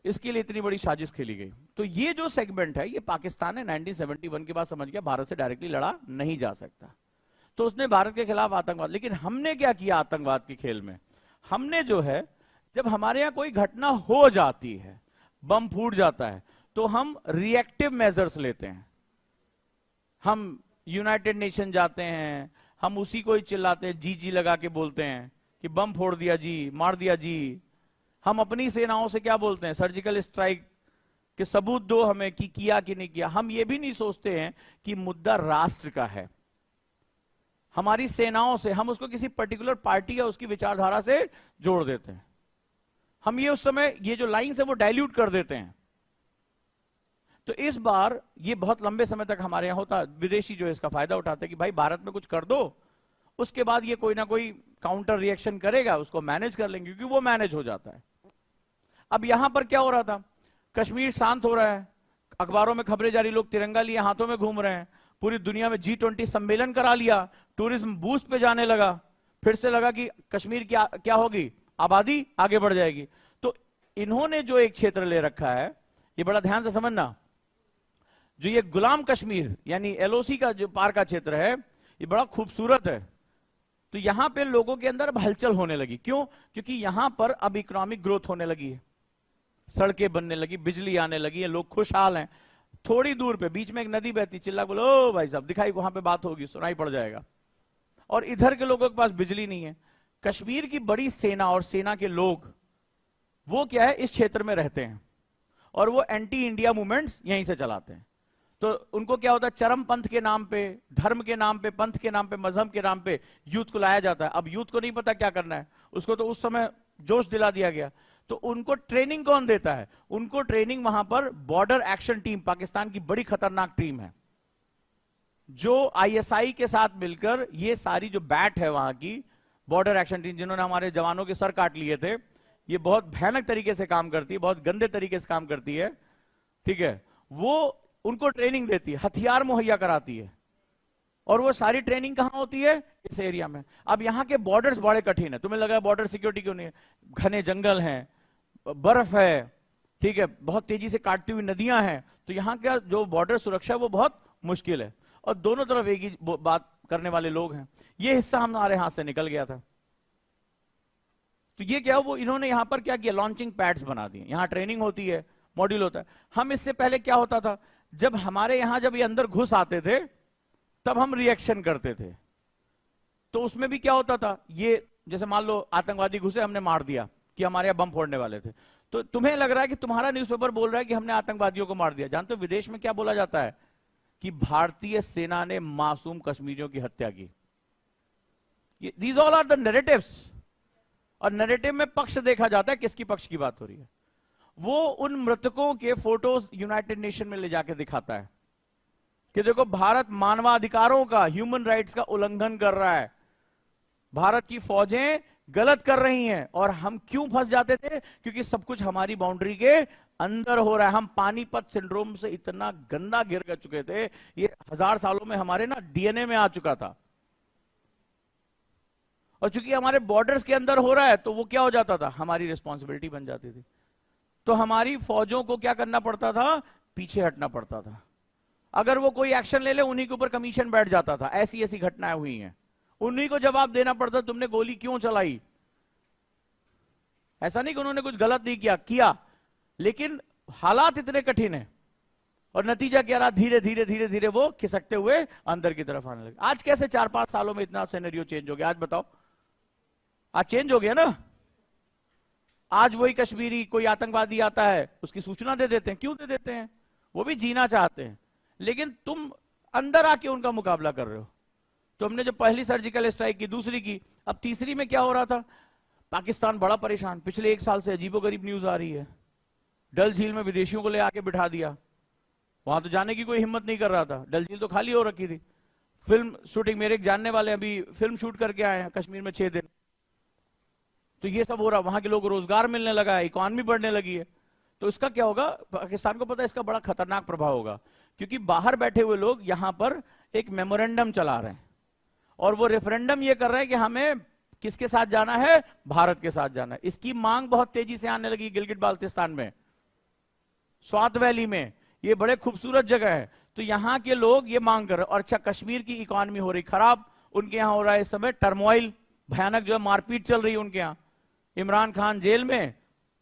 इसके लिए इतनी बड़ी साजिश खेली गई। तो ये जो सेगमेंट है, ये पाकिस्तान ने 1971 के बाद समझ गया भारत से डायरेक्टली लड़ा नहीं जा सकता, तो उसने भारत के खिलाफ आतंकवाद। लेकिन हमने क्या किया आतंकवाद के खेल में? हमने जो है, जब हमारे यहां कोई घटना हो जाती है, बम फूट जाता है, तो हम रिएक्टिव मेजर्स लेते हैं। हम यूनाइटेड नेशन जाते हैं, हम उसी को ही चिल्लाते हैं, जी जी लगा के बोलते हैं कि बम फोड़ दिया जी, मार दिया जी। हम अपनी सेनाओं से क्या बोलते हैं? सर्जिकल स्ट्राइक के सबूत दो हमें कि किया कि नहीं किया। हम ये भी नहीं सोचते हैं कि मुद्दा राष्ट्र का है। हमारी सेनाओं से हम उसको किसी पर्टिकुलर पार्टी या उसकी विचारधारा से जोड़ देते हैं। हम ये उस समय ये जो लाइन है वो डाइल्यूट कर देते हैं। तो इस बार ये बहुत लंबे समय तक हमारे यहां होता, विदेशी जो है इसका फायदा उठाते हैं कि भाई भारत में कुछ कर दो, उसके बाद ये कोई ना कोई काउंटर रिएक्शन करेगा, उसको मैनेज कर लेंगे, क्योंकि वो मैनेज हो जाता है। अब यहां पर क्या हो रहा था? कश्मीर शांत हो रहा है, अखबारों में खबरें जारी, लोग तिरंगा लिए हाथों में घूम रहे हैं, पूरी दुनिया में G20 सम्मेलन करा लिया, टूरिज्म बूस्ट पे जाने लगा, फिर से लगा कि कश्मीर क्या होगी, आबादी आगे बढ़ जाएगी। तो इन्होंने जो एक क्षेत्र ले रखा है, ये बड़ा ध्यान से समझना, जो ये गुलाम कश्मीर यानी LOC का जो पार का क्षेत्र है, ये बड़ा खूबसूरत है। तो यहां पे लोगों के अंदर अब हलचल होने लगी। क्यों? क्योंकि यहां पर अब इकोनॉमिक ग्रोथ होने लगी है, सड़कें बनने लगी, बिजली आने लगी है, लोग खुशहाल हैं। थोड़ी दूर पे बीच में एक नदी बहती, चिल्ला बोलो ओ भाई साहब, दिखाई वहां पे बात होगी, सुनाई पड़ जाएगा। और इधर के लोगों के पास बिजली नहीं है। कश्मीर की बड़ी सेना और सेना के लोग वो क्या है, इस क्षेत्र में रहते हैं और वो एंटी इंडिया मूवमेंट्स यहीं से चलाते हैं। तो उनको क्या होता है, चरमपंथ के नाम पे, धर्म के नाम पे, पंथ के नाम पे, मजहब के नाम पे यूथ को लाया जाता है। अब यूथ को नहीं पता क्या करना है, उसको तो उस समय जोश दिला दिया गया। तो उनको ट्रेनिंग कौन देता है? उनको ट्रेनिंग वहां पर बॉर्डर एक्शन टीम, पाकिस्तान की बड़ी खतरनाक टीम है, जो ISI के साथ मिलकर, ये सारी जो बैट है वहां की बॉर्डर एक्शन टीम, जिन्होंने हमारे जवानों के सर काट लिए थे, ये बहुत भयानक तरीके से काम करती है, बहुत गंदे तरीके से काम करती है, ठीक है। वो उनको ट्रेनिंग देती है, हथियार मुहैया कराती है, और वो सारी ट्रेनिंग कहां होती है? इस एरिया में। अब यहाँ के बॉर्डर्स बड़े कठिन है। तुम्हें लगा बॉर्डर सिक्योरिटी क्यों नहीं है? घने जंगल हैं, बर्फ है, ठीक है, बहुत तेजी से काटती हुई नदियां हैं, तो यहाँ का जो बॉर्डर सुरक्षा है वो बहुत मुश्किल है, और दोनों तरफ एक ही बात करने वाले लोग हैं। ये हिस्सा हमारे हाथ से निकल गया था। तो ये क्या, वो इन्होंने यहां पर क्या किया, लॉन्चिंग पैड्स बना दिए, यहां ट्रेनिंग होती है, मॉड्यूल होता है। हम इससे पहले क्या होता था, जब हमारे यहां जब ये अंदर घुस आते थे तब हम रिएक्शन करते थे, तो उसमें भी क्या होता था, ये जैसे मान लो आतंकवादी घुसे, हमने मार दिया कि हमारे यहां बम फोड़ने वाले थे, तो तुम्हें लग रहा है कि तुम्हारा न्यूज़पेपर बोल रहा है कि हमने आतंकवादियों को मार दिया। जानते हो विदेश में क्या बोला जाता है? कि भारतीय सेना ने मासूम कश्मीरियों की हत्या की। These all are the narratives, और नैरेटिव में पक्ष देखा जाता है, किसकी पक्ष की बात हो रही है। वो उन मृतकों के फोटोज यूनाइटेड नेशन में ले जाके दिखाता है कि देखो भारत मानवाधिकारों का, ह्यूमन राइट्स का उल्लंघन कर रहा है, भारत की फौजें गलत कर रही हैं। और हम क्यों फंस जाते थे? क्योंकि सब कुछ हमारी बाउंड्री के अंदर हो रहा है। हम पानीपत सिंड्रोम से इतना गंदा गिर कर चुके थे, ये 1000 सालों में हमारे ना डीएनए में आ चुका था। और चूंकि हमारे बॉर्डर्स के अंदर हो रहा है, तो वो क्या हो जाता था, हमारी रिस्पॉन्सिबिलिटी बन जाती थी। तो हमारी फौजों को क्या करना पड़ता था, पीछे हटना पड़ता था। अगर वो कोई एक्शन ले ले, उन्हीं के ऊपर कमीशन बैठ जाता था। ऐसी ऐसी घटनाएं हुई हैं, उन्हीं को जवाब देना पड़ता, तुमने गोली क्यों चलाई। ऐसा नहीं कि उन्होंने कुछ गलत नहीं किया, लेकिन हालात इतने कठिन है, और नतीजा क्या रहा, धीरे धीरे धीरे धीरे वो खिसकते हुए अंदर की तरफ आने लगे। आज कैसे 4-5 सालों में इतना सिनेरियो चेंज हो गया, आज बताओ। आज चेंज हो गया ना। आज वही कश्मीरी कोई आतंकवादी आता है, उसकी सूचना दे देते हैं। क्यों दे देते हैं? वो भी जीना चाहते हैं, लेकिन तुम अंदर आके उनका मुकाबला कर रहे हो। तो हमने जो पहली सर्जिकल स्ट्राइक की, दूसरी की, अब तीसरी में क्या हो रहा था, पाकिस्तान बड़ा परेशान। पिछले 1 साल से अजीबोगरीब न्यूज आ रही है, डल झील में विदेशियों को ले आके बिठा दिया, वहां तो जाने की कोई हिम्मत नहीं कर रहा था, डल झील तो खाली हो रखी थी। फिल्म शूटिंग, मेरे एक जानने वाले अभी फिल्म शूट करके आए हैं कश्मीर में 6 दिन। तो ये सब हो रहा, वहां के लोग रोजगार मिलने लगा है, इकोनॉमी बढ़ने लगी है। तो इसका क्या होगा, पाकिस्तान को पता है इसका बड़ा खतरनाक प्रभाव होगा, क्योंकि बाहर बैठे हुए लोग यहां पर एक मेमोरेंडम चला रहे हैं, और वो रेफरेंडम ये कर रहे हैं कि हमें किसके साथ जाना है, भारत के साथ जाना है। इसकी मांग बहुत तेजी से आने लगी। गिलगिट बाल्टिस्तान में, स्वात वैली में, ये बड़े खूबसूरत जगह है, तो यहां के लोग ये मांग कर रहे हैं। और अच्छा, कश्मीर की इकोनॉमी हो रही खराब, उनके यहां हो रहा है इस समय टर्मोइल, भयानक जो है मारपीट चल रही है उनके यहां। इमरान खान जेल में,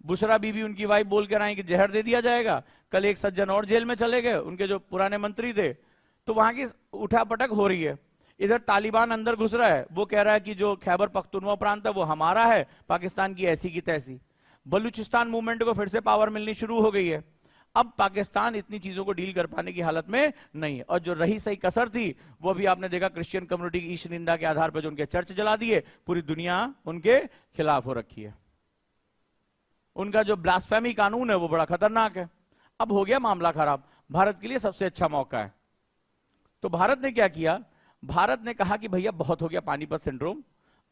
बुशरा बीबी उनकी वाइफ बोल कर आई कि जहर दे दिया जाएगा। कल एक सज्जन और जेल में चले गए, उनके जो पुराने मंत्री थे। तो वहां की उठापटक हो रही है। इधर तालिबान अंदर घुस रहा है, वो कह रहा है कि जो खैबर पख्तूनवा प्रांत है वो हमारा है, पाकिस्तान की ऐसी की तैसी। बलूचिस्तान मूवमेंट को फिर से पावर मिलनी शुरू हो गई है। अब पाकिस्तान इतनी चीजों को डील कर पाने की हालत में नहीं है। और जो रही सही कसर थी, वो भी आपने देखा, क्रिश्चियन कम्युनिटी की ईश निंदा के आधार पर जो उनके चर्च जला दिए, पूरी दुनिया उनके खिलाफ हो रखी है। उनका जो ब्लास्फेमी कानून है वो बड़ा खतरनाक है। अब हो गया मामला खराब, भारत के लिए सबसे अच्छा मौका है। तो भारत ने क्या किया, भारत ने कहा कि भैया बहुत हो गया पानीपत सिंड्रोम,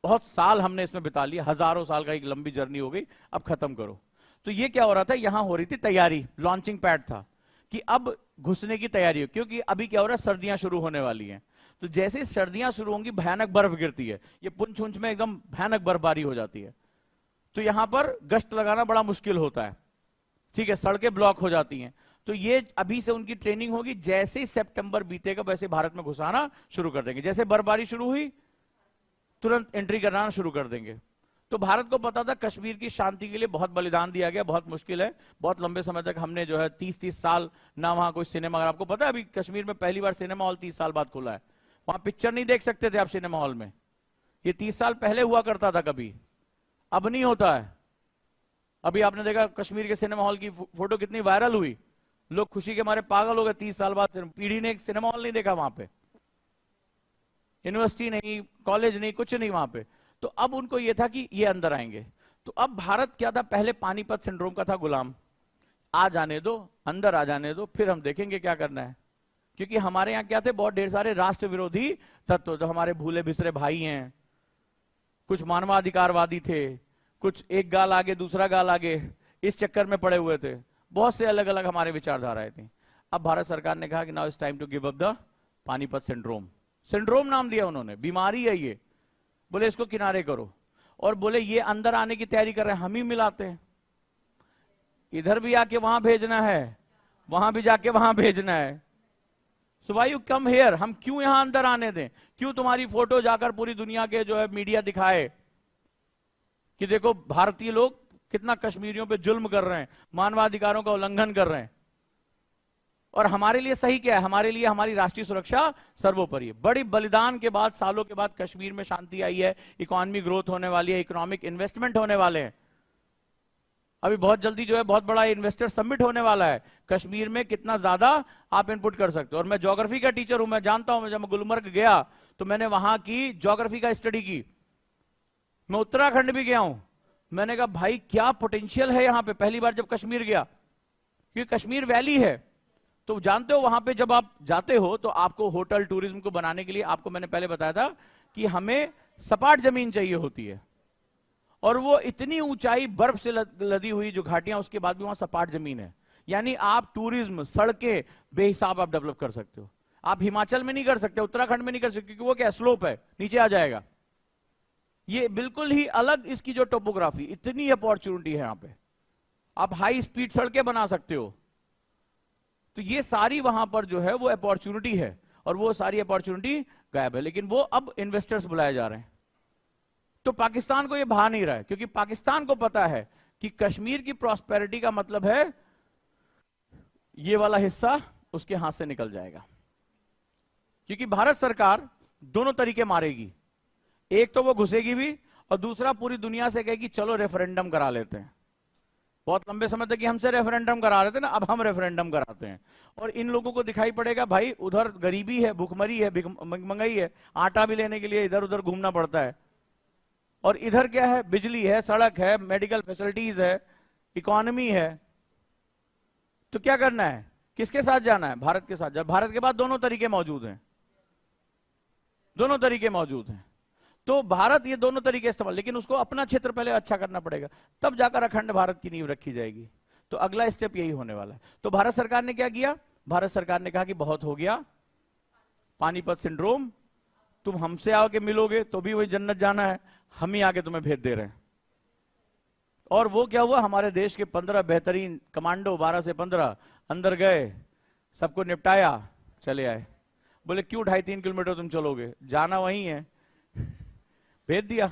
बहुत साल हमने इसमें बिता लिया, हजारों साल का एक लंबी जर्नी हो गई, अब खत्म करो। तो ये क्या हो रहा था, यहां हो रही थी तैयारी, लॉन्चिंग पैड था कि अब घुसने की तैयारी हो, क्योंकि अभी क्या हो रहा है, सर्दियां शुरू होने वाली हैं। तो जैसे सर्दियां शुरू होंगी, भयानक बर्फ गिरती है, ये पुंछ उंछ में एकदम भयानक बर्फबारी हो जाती है। तो यहां पर गश्त लगाना बड़ा मुश्किल होता है, ठीक है, सड़कें ब्लॉक हो जाती हैं। तो ये अभी से उनकी ट्रेनिंग होगी, जैसे ही सितंबर बीतेगा वैसे भारत में घुसाना शुरू कर देंगे। जैसे बर्फबारी शुरू हुई, तुरंत एंट्री कराना शुरू कर देंगे। तो भारत को पता था कश्मीर की शांति के लिए बहुत बलिदान दिया गया, बहुत मुश्किल है, बहुत लंबे समय तक हमने जो है 30-30 साल ना वहां कोई सिनेमा, अगर आपको पता है अभी कश्मीर में पहली बार सिनेमा हॉल 30 साल बाद खुला है। वहां पिक्चर नहीं देख सकते थे आप सिनेमा हॉल में, ये 30 साल पहले हुआ करता था कभी, अब नहीं होता है। अभी आपने देखा कश्मीर के सिनेमा हॉल की फोटो कितनी वायरल हुई, लोग खुशी के मारे पागल हो गए। 30 साल बाद पीढ़ी ने एक सिनेमा हॉल नहीं देखा वहां पे, यूनिवर्सिटी नहीं, कॉलेज नहीं, कुछ नहीं वहां पे। तो अब उनको यह था कि ये अंदर आएंगे। तो अब भारत क्या था, पहले पानीपत सिंड्रोम का था गुलाम, आ जाने दो, अंदर आ जाने दो, फिर हम देखेंगे क्या करना है। क्योंकि हमारे यहां क्या थे, बहुत ढेर सारे राष्ट्र विरोधी तत्व, जो हमारे भूले बिसरे भाई हैं, कुछ मानवाधिकारवादी थे, कुछ एक गाल आगे दूसरा गाल आगे, इस चक्कर में पड़े हुए थे, बहुत से अलग अलग हमारे विचारधाराएं थी। अब भारत सरकार ने कहा कि now it's time to give up the Panipat syndrome. Syndrome नाम दिया उन्होंने, बीमारी है ये, बोले इसको किनारे करो। और बोले ये अंदर आने की तैयारी कर रहे हैं, हम ही मिलाते हैं, इधर भी आके वहां भेजना है, वहां भी जाके वहां भेजना है। So why you come here, हम क्यों यहां अंदर आने दें, क्यों तुम्हारी फोटो जाकर पूरी दुनिया के जो है मीडिया दिखाए कि देखो भारतीय लोग कितना कश्मीरियों पे जुल्म कर रहे हैं, मानवाधिकारों का उल्लंघन कर रहे हैं। और हमारे लिए सही क्या है, हमारे लिए हमारी राष्ट्रीय सुरक्षा सर्वोपरि है। बड़ी बलिदान के बाद, सालों के बाद कश्मीर में शांति आई है, इकोनॉमी ग्रोथ होने वाली है, इकोनॉमिक इन्वेस्टमेंट होने वाले हैं। अभी बहुत जल्दी जो है बहुत बड़ा इन्वेस्टर समिट होने वाला है कश्मीर में, कितना ज्यादा आप इनपुट कर सकते हो। और मैं ज्योग्राफी का टीचर हूं, मैं जानता हूं, जब मैं गुलमर्ग गया तो मैंने वहां की ज्योग्राफी का स्टडी की। मैं उत्तराखंड भी गया हूं, मैंने कहा भाई क्या पोटेंशियल है यहां पे, पहली बार जब कश्मीर गया, क्योंकि कश्मीर वैली है। तो जानते हो वहां पे जब आप जाते हो तो आपको होटल टूरिज्म को बनाने के लिए, आपको मैंने पहले बताया था कि हमें सपाट जमीन चाहिए होती है, और वो इतनी ऊंचाई बर्फ से लदी हुई जो घाटियां, उसके बाद भी वहां सपाट जमीन है। यानी आप टूरिज्म, सड़कें बेहिसाब आप डेवलप कर सकते हो। आप हिमाचल में नहीं कर सकते, उत्तराखंड में नहीं कर सकते, क्योंकि वो क्या स्लोप है, नीचे आ जाएगा। ये बिल्कुल ही अलग इसकी जो टोपोग्राफी, इतनी अपॉर्चुनिटी है यहां पे, आप हाई स्पीड सड़कें बना सकते हो। तो ये सारी वहां पर जो है वो अपॉर्चुनिटी है, और वो सारी अपॉर्चुनिटी गायब है। लेकिन वो अब इन्वेस्टर्स बुलाए जा रहे हैं। तो पाकिस्तान को ये भा नहीं रहा है, क्योंकि पाकिस्तान को पता है कि कश्मीर की प्रॉस्पेरिटी का मतलब है ये वाला हिस्सा उसके हाथ से निकल जाएगा। क्योंकि भारत सरकार दोनों तरीके मारेगी, एक तो वो घुसेगी भी, और दूसरा पूरी दुनिया से कहेगी चलो रेफरेंडम करा लेते हैं। बहुत लंबे समय तक हमसे रेफरेंडम करा रहे थे ना, अब हम रेफरेंडम कराते हैं। और इन लोगों को दिखाई पड़ेगा भाई उधर गरीबी है, भूखमरी है, महंगाई है, आटा भी लेने के लिए इधर उधर घूमना पड़ता है, और इधर क्या है, बिजली है, सड़क है, मेडिकल फैसिलिटीज है, इकोनॉमी है। तो क्या करना है, किसके साथ जाना है, भारत के साथ। जब भारत के पास दोनों तरीके मौजूद हैं, दोनों तरीके मौजूद हैं, तो भारत ये दोनों तरीके इस्तेमाल, लेकिन उसको अपना क्षेत्र पहले अच्छा करना पड़ेगा, तब जाकर अखंड भारत की नींव रखी जाएगी। तो अगला स्टेप यही होने वाला है। तो भारत सरकार ने क्या किया, भारत सरकार ने कहा कि बहुत हो गया पानीपत सिंड्रोम, तुम हमसे आके मिलोगे तो भी वही जन्नत जाना है, हम ही आके तुम्हें भेज दे रहे हैं। और वो क्या हुआ, हमारे देश के 15 बेहतरीन कमांडो, 12 से 15 अंदर गए, सबको निपटाया, चले आए। बोले क्यों 2.5-3 किलोमीटर तुम चलोगे, जाना वही है, भेज दिया।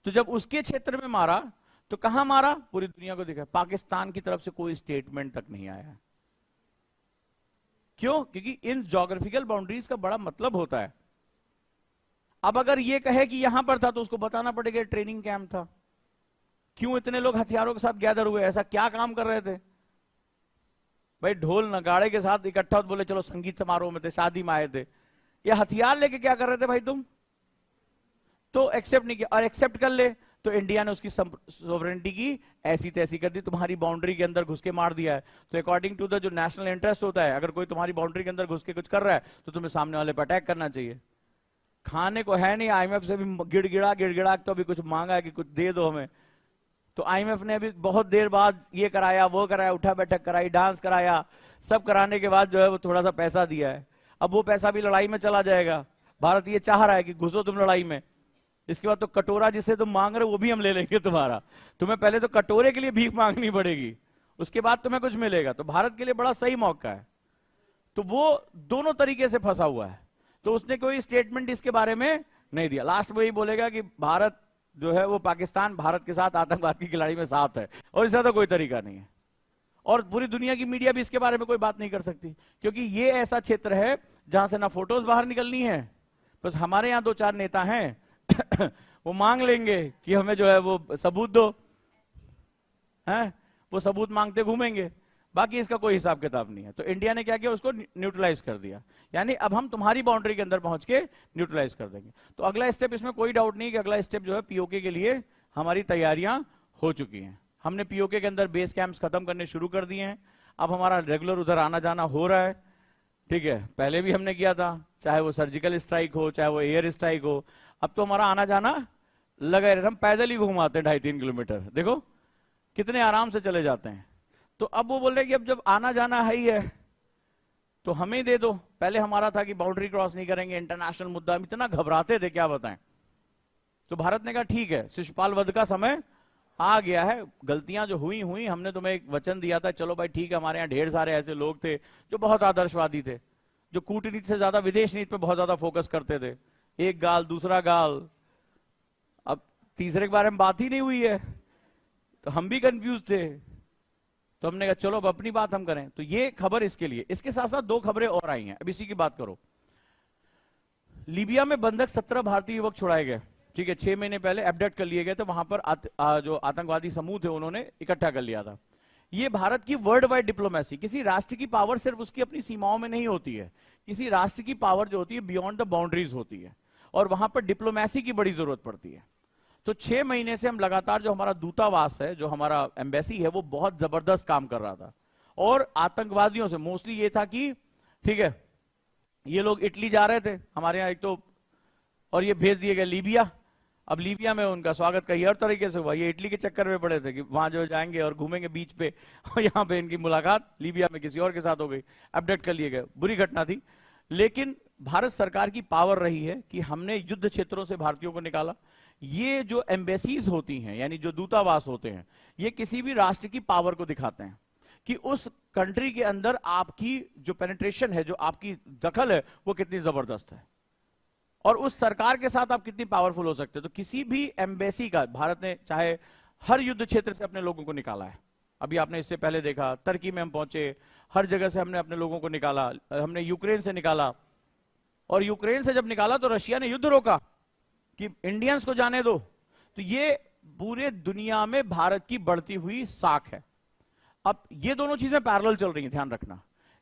तो जब उसके क्षेत्र में मारा तो कहां मारा, पूरी दुनिया को दिखा, पाकिस्तान की तरफ से कोई स्टेटमेंट तक नहीं आया। क्यों, क्योंकि इन ज्योग्राफिकल बाउंड्रीज का बड़ा मतलब होता है। अब अगर ये कहे कि यहां पर था तो उसको बताना पड़ेगा ट्रेनिंग कैंप था, क्यों इतने लोग हथियारों के साथ गैदर हुए, ऐसा क्या काम कर रहे थे। भाई ढोल नगाड़े के साथ इकट्ठा बोले चलो संगीत समारोह में थे, शादी में आए थे, ये हथियार लेके क्या कर रहे थे भाई तुम। तो एक्सेप्ट नहीं किया, और एक्सेप्ट कर ले तो इंडिया ने उसकी सोवरेनिटी की ऐसी तैसी कर दी, तुम्हारी बाउंड्री के अंदर घुस के मार दिया है। तो अकॉर्डिंग टू द जो नेशनल इंटरेस्ट होता है, अगर कोई तुम्हारी बाउंड्री के अंदर घुस के कुछ कर रहा है तो तुम्हें सामने वाले पर अटैक करना चाहिए। खाने को है नहीं, आईएमएफ से भी गिड़गिड़ा तो अभी कुछ मांगा है कि कुछ दे दो हमें। तो आईएमएफ ने अभी बहुत देर बाद ये कराया, वो कराया, उठा बैठक कराई, डांस कराया, सब कराने के बाद जो है वो थोड़ा सा पैसा दिया है। अब वो पैसा भी लड़ाई में चला जाएगा। भारत ये चाह रहा है कि घुसो तुम लड़ाई में, इसके बाद तो कटोरा जिसे तुम मांग रहे हो वो भी हम ले लेंगे तुम्हारा। तुम्हें पहले तो कटोरे के लिए भीख मांगनी पड़ेगी, उसके बाद तुम्हें कुछ मिलेगा। तो भारत के लिए बड़ा सही मौका है। तो वो दोनों तरीके से फंसा हुआ है, तो उसने कोई स्टेटमेंट इसके बारे में नहीं दिया। लास्ट में ही बोलेगा कि भारत जो है वो पाकिस्तान भारत के साथ आतंकवाद की खिलाड़ी में साथ है, और इसका तो कोई तरीका नहीं है। और पूरी दुनिया की मीडिया भी इसके बारे में कोई बात नहीं कर सकती, क्योंकि ये ऐसा क्षेत्र है जहां से ना फोटोज बाहर निकलनी है, बस हमारे यहां 2-4 नेता हैं वो मांग लेंगे कि हमें जो है वो सबूत दो, हैं वो सबूत मांगते घूमेंगे, बाकी इसका कोई हिसाब किताब नहीं है। तो इंडिया ने क्या किया, उसको न्यूट्रलाइज कर दिया, यानी अब हम तुम्हारी बाउंड्री के अंदर पहुंच के न्यूट्रलाइज कर देंगे। तो अगला स्टेप, इसमें कोई डाउट नहीं कि अगला स्टेप जो है पीओके के लिए हमारी तैयारियां हो चुकी हैं। हमने पीओके के अंदर बेस कैंप्स खत्म करने शुरू कर दिए हैं, अब हमारा रेगुलर उधर आना जाना हो रहा है, ठीक है। पहले भी हमने किया था, चाहे वो सर्जिकल स्ट्राइक हो, चाहे वो एयर स्ट्राइक हो, अब तो हमारा आना जाना लगा रहता। हम पैदल ही घुमाते हैं 2.5-3 किलोमीटर, देखो कितने आराम से चले जाते हैं। तो तो अब वो बोल रहे कि अब जब आना जाना है ही है तो हमें दे दो। पहले हमारा था कि बाउंड्री क्रॉस नहीं करेंगे, इंटरनेशनल मुद्दा, हम इतना घबराते थे क्या बताएं। तो भारत ने कहा ठीक है, शिशुपाल वध का समय आ गया है, गलतियां जो हुई हुई, हमने तुम्हें एक वचन दिया था, चलो भाई ठीक है। हमारे यहाँ ढेर सारे ऐसे लोग थे जो बहुत आदर्शवादी थे, जो कूटनीति से ज्यादा विदेश नीति पे बहुत ज्यादा फोकस करते थे। एक गाल दूसरा गाल, अब तीसरे के बारे में बात ही नहीं हुई है, तो हम भी कंफ्यूज थे। तो हमने कहा चलो अब अपनी बात हम करें। तो ये खबर इसके लिए। इसके साथ साथ दो खबरें और आई हैं, अब इसी की बात करो। लीबिया में बंधक 17 भारतीय युवक छुड़ाए गए, ठीक है, 6 महीने पहले एबडक्ट कर लिए गए थे। वहां पर जो आतंकवादी समूह थे उन्होंने इकट्ठा कर लिया था। ये भारत की वर्ल्ड वाइड डिप्लोमेसी, किसी राष्ट्र की पावर सिर्फ उसकी अपनी सीमाओं में नहीं होती है, किसी राष्ट्र की पावर जो होती है बियॉन्ड द बाउंड्रीज होती है, और वहां पर डिप्लोमेसी की बड़ी जरूरत पड़ती है। तो 6 महीने से हम लगातार, जो हमारा दूतावास है, जो हमारा एम्बेसी है, वो बहुत जबरदस्त काम कर रहा था। और आतंकवादियों से मोस्टली ये था कि ठीक है, ये लोग इटली जा रहे थे हमारे यहाँ एक तो, और ये भेज दिए गए लीबिया। अब लीबिया में उनका स्वागत कई और तरीके से हुआ, ये इटली के चक्कर में पड़े थे कि वहां जो जाएंगे और घूमेंगे बीच पे, और यहाँ पे इनकी मुलाकात लीबिया में किसी और के साथ हो गई, अपडेट कर लिए गए। बुरी घटना थी, लेकिन भारत सरकार की पावर रही है कि हमने युद्ध क्षेत्रों से भारतीयों को निकाला। ये जो एम्बेसीज होती हैं, यानी जो दूतावास होते हैं, ये किसी भी राष्ट्र की पावर को दिखाते हैं कि उस कंट्री के अंदर आपकी जो पेनिट्रेशन है, जो आपकी दखल है, वो कितनी जबरदस्त है, और उस सरकार के साथ आप कितनी पावरफुल हो सकते हो। तो किसी भी एम्बेसी का भारत ने चाहे हर युद्ध क्षेत्र से अपने लोगों को निकाला है। अभी आपने इससे पहले देखा तुर्की में हम पहुंचे, हर जगह से हमने अपने लोगों को निकाला। हमने यूक्रेन से निकाला, और यूक्रेन से जब निकाला तो रशिया ने युद्ध रोका कि इंडियंस को जाने दो। तो ये पूरे दुनिया में भारत की बढ़ती हुई साख है। अब ये दोनों चीजें पैरेलल चल रही हैं, ध्यान रखना।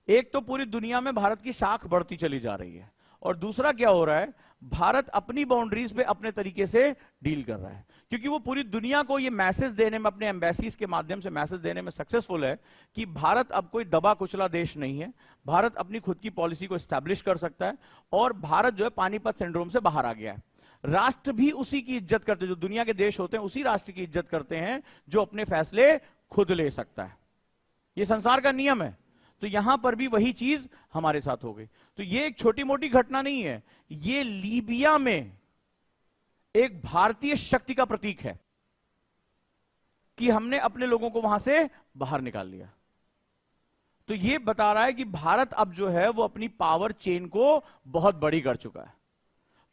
एक तो पूरी दुनिया में भारत की साख बढ़ती चली जा रही है, और दूसरा क्या हो रहा है, भारत अपनी बाउंड्रीज पे अपने तरीके से डील कर रहा है, क्योंकि वो पूरी दुनिया को ये मैसेज देने में, अपने एम्बेसीज के माध्यम से मैसेज देने में सक्सेसफुल है कि भारत अब कोई दबा कुचला देश नहीं है। भारत अपनी खुद की पॉलिसी को एस्टैब्लिश कर सकता है, और भारत जो है पानीपत सिंड्रोम से बाहर आ गया है। राष्ट्र भी उसी की इज्जत करते हैं, जो दुनिया के देश होते हैं उसी राष्ट्र की इज्जत करते हैं जो अपने फैसले खुद ले सकता है। ये संसार का नियम है। तो यहां पर भी वही चीज हमारे साथ हो गई। तो ये एक छोटी मोटी घटना नहीं है, ये लीबिया में एक भारतीय शक्ति का प्रतीक है कि हमने अपने लोगों को वहां से बाहर निकाल लिया। तो ये बता रहा है कि भारत अब जो है वो अपनी पावर चेन को बहुत बड़ी कर चुका है।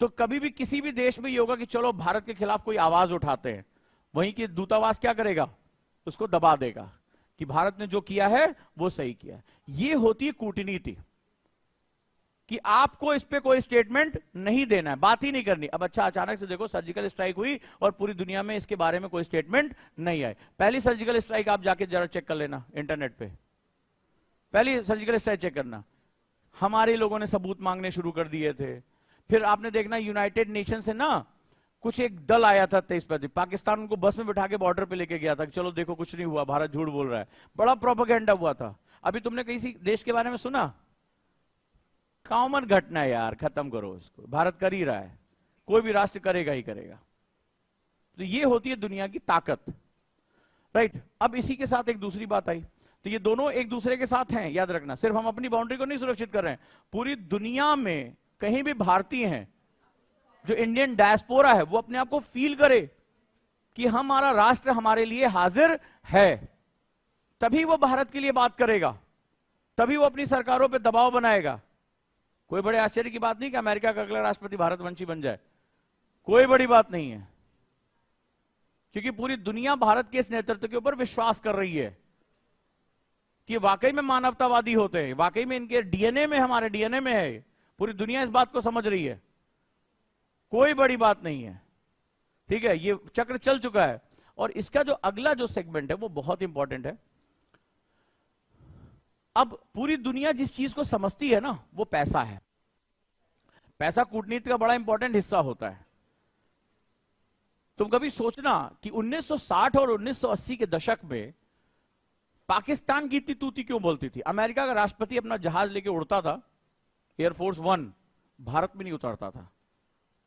तो कभी भी किसी भी देश में ये होगा कि चलो भारत के खिलाफ कोई आवाज उठाते हैं, वहीं की दूतावास क्या करेगा, उसको दबा देगा कि भारत ने जो किया है वो सही किया है। ये होती है कूटनीति, कि आपको इस पे कोई स्टेटमेंट नहीं देना है, बात ही नहीं करनी। अब अच्छा, अचानक से देखो सर्जिकल स्ट्राइक हुई और पूरी दुनिया में इसके बारे में कोई स्टेटमेंट नहीं आई। पहली सर्जिकल स्ट्राइक आप जाके जरा चेक कर लेना इंटरनेट पे, पहली सर्जिकल स्ट्राइक चेक करना, हमारे लोगों ने सबूत मांगने शुरू कर दिए थे। फिर आपने देखना यूनाइटेड नेशन से ना कुछ एक दल आया था 23 पाकिस्तान उनको बस में बिठा के बॉर्डर पे लेके गया था कि चलो देखो कुछ नहीं हुआ, भारत झूठ बोल रहा है। बड़ा प्रोपेगेंडा हुआ था। अभी तुमने किसी देश के बारे में सुना? कॉमन घटना है यार, खत्म करो इसको, भारत कर ही रहा है, कोई भी राष्ट्र करेगा ही करेगा। तो ये होती है दुनिया की ताकत, राइट। अब इसी के साथ एक दूसरी बात आई, तो ये दोनों एक दूसरे के साथ हैं, याद रखना। सिर्फ हम अपनी बाउंड्री को नहीं सुरक्षित कर रहे हैं, पूरी दुनिया में कहीं भी भारतीय हैं, जो इंडियन डायस्पोरा है, वो अपने आप को फील करे कि हमारा राष्ट्र हमारे लिए हाजिर है, तभी वो भारत के लिए बात करेगा, तभी वो अपनी सरकारों पे दबाव बनाएगा। कोई बड़े आश्चर्य की बात नहीं कि अमेरिका का अगला राष्ट्रपति भारतवंशी बन जाए, कोई बड़ी बात नहीं है, क्योंकि पूरी दुनिया भारत के इस नेतृत्व के ऊपर विश्वास कर रही है कि वाकई में मानवतावादी होते हैं, वाकई में इनके डीएनए में, हमारे डीएनए में है। पूरी दुनिया इस बात को समझ रही है, कोई बड़ी बात नहीं है, ठीक है। ये चक्र चल चुका है। और इसका जो अगला जो सेगमेंट है वो बहुत इंपॉर्टेंट है। अब पूरी दुनिया जिस चीज को समझती है ना, वो पैसा है। पैसा कूटनीति का बड़ा इंपॉर्टेंट हिस्सा होता है। तुम कभी सोचना कि 1960 और 1980 के दशक में पाकिस्तान की इतनी तूती क्यों बोलती थी? अमेरिका का राष्ट्रपति अपना जहाज लेके उड़ता था, एयरफोर्स 1, भारत में नहीं उतरता था।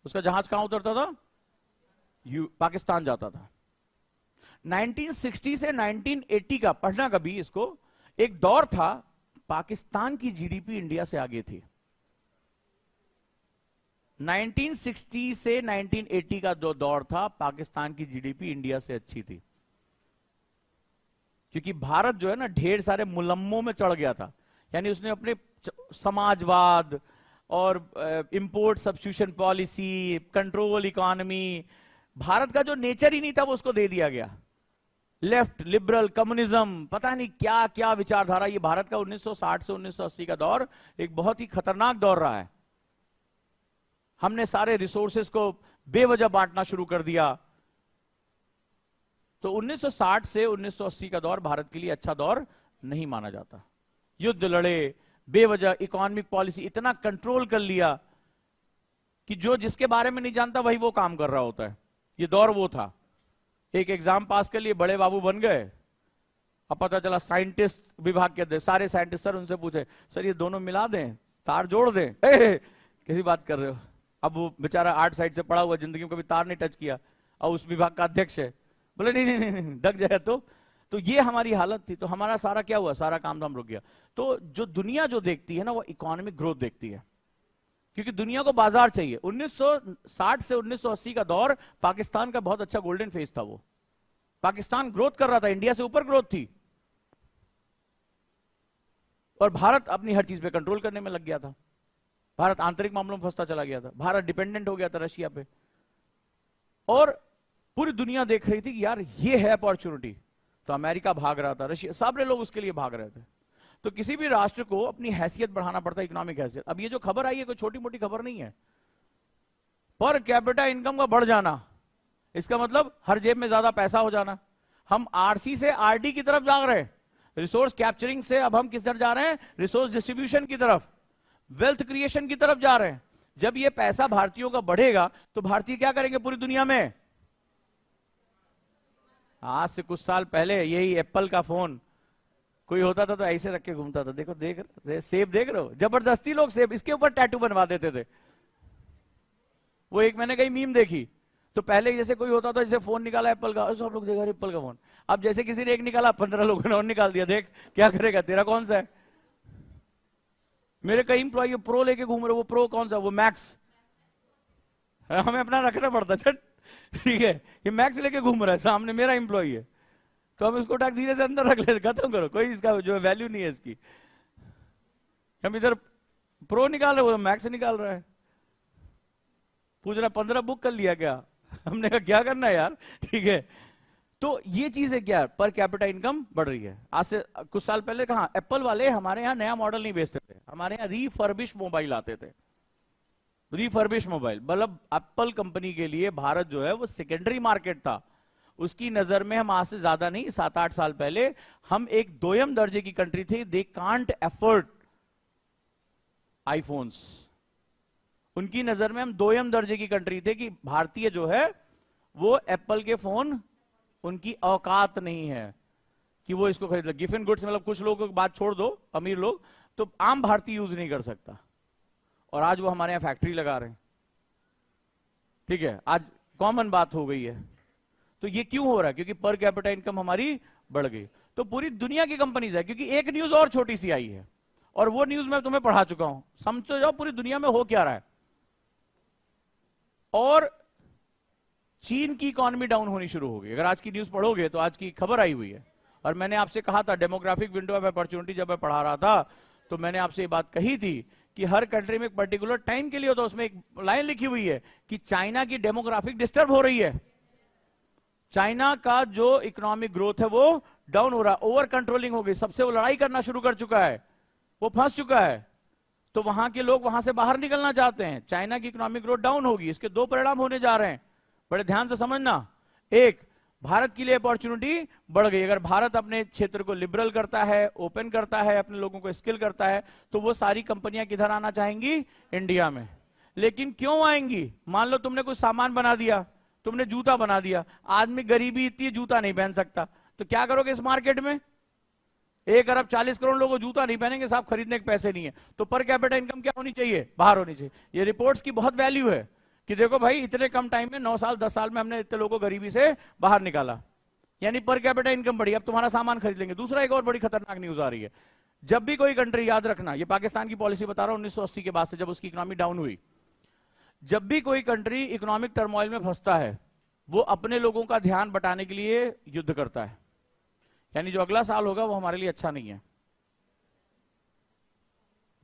उसका जहाज कहां उतरता था? पाकिस्तान जाता था। 1960 से 1980 का पढ़ना कभी इसको, एक दौर था पाकिस्तान की जीडीपी इंडिया से आगे थी। 1960 से 1980 का जो दौर था, पाकिस्तान की जीडीपी इंडिया से अच्छी थी, क्योंकि भारत जो है ना ढेर सारे मुलम्मों में चढ़ गया था। यानी उसने अपने समाजवाद और import substitution policy, control economy, Bharat का जो नेचर ही नहीं था वो उसको दे दिया गया। लेफ्ट, लिबरल, कम्युनिज्म, पता नहीं क्या क्या विचारधारा। ये भारत का 1960 से 1980 का दौर एक बहुत ही खतरनाक दौर रहा है। हमने सारे रिसोर्सेस को बेवजह बांटना शुरू कर दिया। तो 1960 से 1980 का दौर भारत के लिए अच्छा दौर नहीं माना जाता। युद्ध लड़े, बेवजह इकोनॉमिक पॉलिसी इतना कंट्रोल कर लिया कि जो जिसके बारे में नहीं जानता वही वो काम कर रहा होता है। ये दौर वो था। एक एग्जाम पास कर लिए, बड़े बाबू बन गए। अब पता चला साइंटिस्ट विभाग के सारे साइंटिस्ट, सर उनसे पूछे, सर ये दोनों मिला दें, तार जोड़ दें, कैसी बात कर रहे हो। अब वो बेचारा 8 साइड से पड़ा हुआ, जिंदगी में कभी तार नहीं टच किया, और उस विभाग का अध्यक्ष है, बोले नहीं नहीं नहीं, दग जाए तो ये हमारी हालत थी। तो हमारा सारा क्या हुआ, सारा काम धाम रुक गया। तो जो दुनिया जो देखती है ना, वो इकोनॉमिक ग्रोथ देखती है, क्योंकि दुनिया को बाजार चाहिए। 1960 से 1980 का दौर पाकिस्तान का बहुत अच्छा गोल्डन फेज था। वो पाकिस्तान ग्रोथ कर रहा था, इंडिया से ऊपर ग्रोथ थी, और भारत अपनी हर चीज पे कंट्रोल करने में लग गया था। भारत आंतरिक मामलों में फंसता चला गया था। भारत डिपेंडेंट हो गया था रशिया पे, और पूरी दुनिया देख रही थी कि यार ये है अपॉर्चुनिटी। तो अमेरिका भाग रहा था, रशिया, सारे लोग उसके लिए भाग रहे थे। तो किसी भी राष्ट्र को अपनी हैसियत बढ़ाना पड़ता है, इकोनॉमिक हैसियत। अब ये जो खबर आई है कोई छोटी मोटी खबर नहीं है। पर कैपिटा इनकम का बढ़ जाना, इसका मतलब हर जेब में ज्यादा पैसा हो जाना। हम आरसी से आरडी की तरफ जा रहे हैं, रिसोर्स कैप्चरिंग से अब हम किस तरफ जा रहे हैं, रिसोर्स डिस्ट्रीब्यूशन की तरफ, वेल्थ क्रिएशन की तरफ जा रहे हैं। जब ये पैसा भारतीयों का बढ़ेगा तो भारतीय क्या करेंगे पूरी दुनिया में। आज से कुछ साल पहले यही एप्पल का फोन कोई होता था तो ऐसे रख के घूमता था, देखो देख सेब देख रहे हो, जबरदस्ती लोग सेब इसके ऊपर टैटू बनवा देते थे। वो एक मैंने कहीं मीम देखी, तो पहले जैसे कोई होता था, जैसे फोन निकाला एप्पल का, सब लोग देखा एप्पल का फोन। अब जैसे किसी ने एक निकाला, 15 लोगों ने और निकाल दिया, देख क्या करेगा, तेरा कौन सा है। मेरे कई इंप्लॉय प्रो लेके घूम रहे, वो प्रो कौन सा, वो मैक्स, हमें अपना रखना पड़ता छट, ठीक है, ये मैक्स लेके घूम रहा है, सामने मेरा इंप्लॉय है, तो हम इसको उठा धीरे से अंदर रख ले, खत्म करो, कोई इसका जो वैल्यू नहीं है इसकी। हम इधर प्रो निकाल रहे, वो मैक्स निकाल रहा है, पूछ रहा 15 बुक कर लिया क्या। हमने कहा क्या करना है यार, ठीक है। तो ये चीज है क्या, पर कैपिटा इनकम बढ़ रही है। आज से कुछ साल पहले कहा एप्पल वाले हमारे यहाँ नया मॉडल नहीं बेचते थे, हमारे यहाँ रीफर्बिश मोबाइल आते थे, रीफर्बिश मोबाइल। मतलब एप्पल कंपनी के लिए भारत जो है वो सेकेंडरी मार्केट था। उसकी नजर में हम आज से ज्यादा नहीं, 7-8 साल पहले हम एक दोयम दर्जे की कंट्री थी। दे कांट एफोर्ड आईफोन्स, उनकी नजर में हम दोयम दर्जे की कंट्री थे कि भारतीय जो है वो एप्पल के फोन, उनकी औकात नहीं है कि वो इसको खरीद ले। गिफ्ट एंड गुड्स, मतलब कुछ लोगों की बात छोड़ दो, अमीर लोग, तो आम भारतीय यूज नहीं कर सकता। और आज वो हमारे यहां फैक्ट्री लगा रहे हैं, ठीक है, आज कॉमन बात हो गई है। तो ये क्यों हो रहा है, क्योंकि पर कैपिटा इनकम हमारी बढ़ गई। तो पूरी दुनिया की कंपनीज है, क्योंकि एक न्यूज और छोटी सी आई है, और वो न्यूज मैं तुम्हें पढ़ा चुका हूं, समझो जाओ पूरी दुनिया में हो क्या रहा है। और चीन की इकोनॉमी डाउन होनी शुरू हो गई। अगर आज की न्यूज पढ़ोगे तो आज की खबर आई हुई है, और मैंने आपसे कहा था डेमोग्राफिक विंडो ऑफ अपॉर्चुनिटी, जब मैं पढ़ा रहा था तो मैंने आपसे ये बात कही थी कि हर कंट्री में एक पर्टिकुलर टाइम के लिए होता है, उसमें एक लाइन लिखी हुई है कि चाइना की डेमोग्राफिक डिस्टर्ब हो रही है, चाइना का जो इकोनॉमिक ग्रोथ है वो डाउन हो रहा है, ओवर कंट्रोलिंग हो गई, सबसे वो लड़ाई करना शुरू कर चुका है, वो फंस चुका है। तो वहां के लोग वहां से बाहर निकलना चाहते हैं, चाइना की इकोनॉमिक ग्रोथ डाउन होगी। इसके दो परिणाम होने जा रहे हैं, बड़े ध्यान से समझना। एक, भारत के लिए अपॉर्चुनिटी बढ़ गई। अगर भारत अपने क्षेत्र को लिबरल करता है, ओपन करता है, अपने लोगों को स्किल करता है, तो वो सारी कंपनियां किधर आना चाहेंगी, इंडिया में। लेकिन क्यों आएंगी, मान लो तुमने कुछ सामान बना दिया, तुमने जूता बना दिया, आदमी गरीबी इतनी जूता नहीं पहन सकता, तो क्या करोगे इस मार्केट में। 1 अरब 40 करोड़ लोग जूता नहीं पहनेंगे, साहब खरीदने के पैसे नहीं है। तो पर कैपिटा इनकम क्या होनी चाहिए, बाहर होनी चाहिए। ये रिपोर्ट्स की बहुत वैल्यू है कि देखो भाई इतने कम टाइम में 9 साल 10 साल में हमने इतने लोगों को गरीबी से बाहर निकाला। यानी पर कैपिटा इनकम बढ़ी, अब तुम्हारा सामान खरीद लेंगे। दूसरा एक और बड़ी खतरनाक न्यूज आ रही है, जब भी कोई कंट्री, याद रखना ये पाकिस्तान की पॉलिसी बता रहा हूं 1980 के बाद से, जब उसकी इकोनॉमी डाउन हुई, जब भी कोई कंट्री इकोनॉमिक टर्मोइल में फंसता है, वो अपने लोगों का ध्यान बटाने के लिए युद्ध करता है। यानी जो अगला साल होगा वो हमारे लिए अच्छा नहीं है।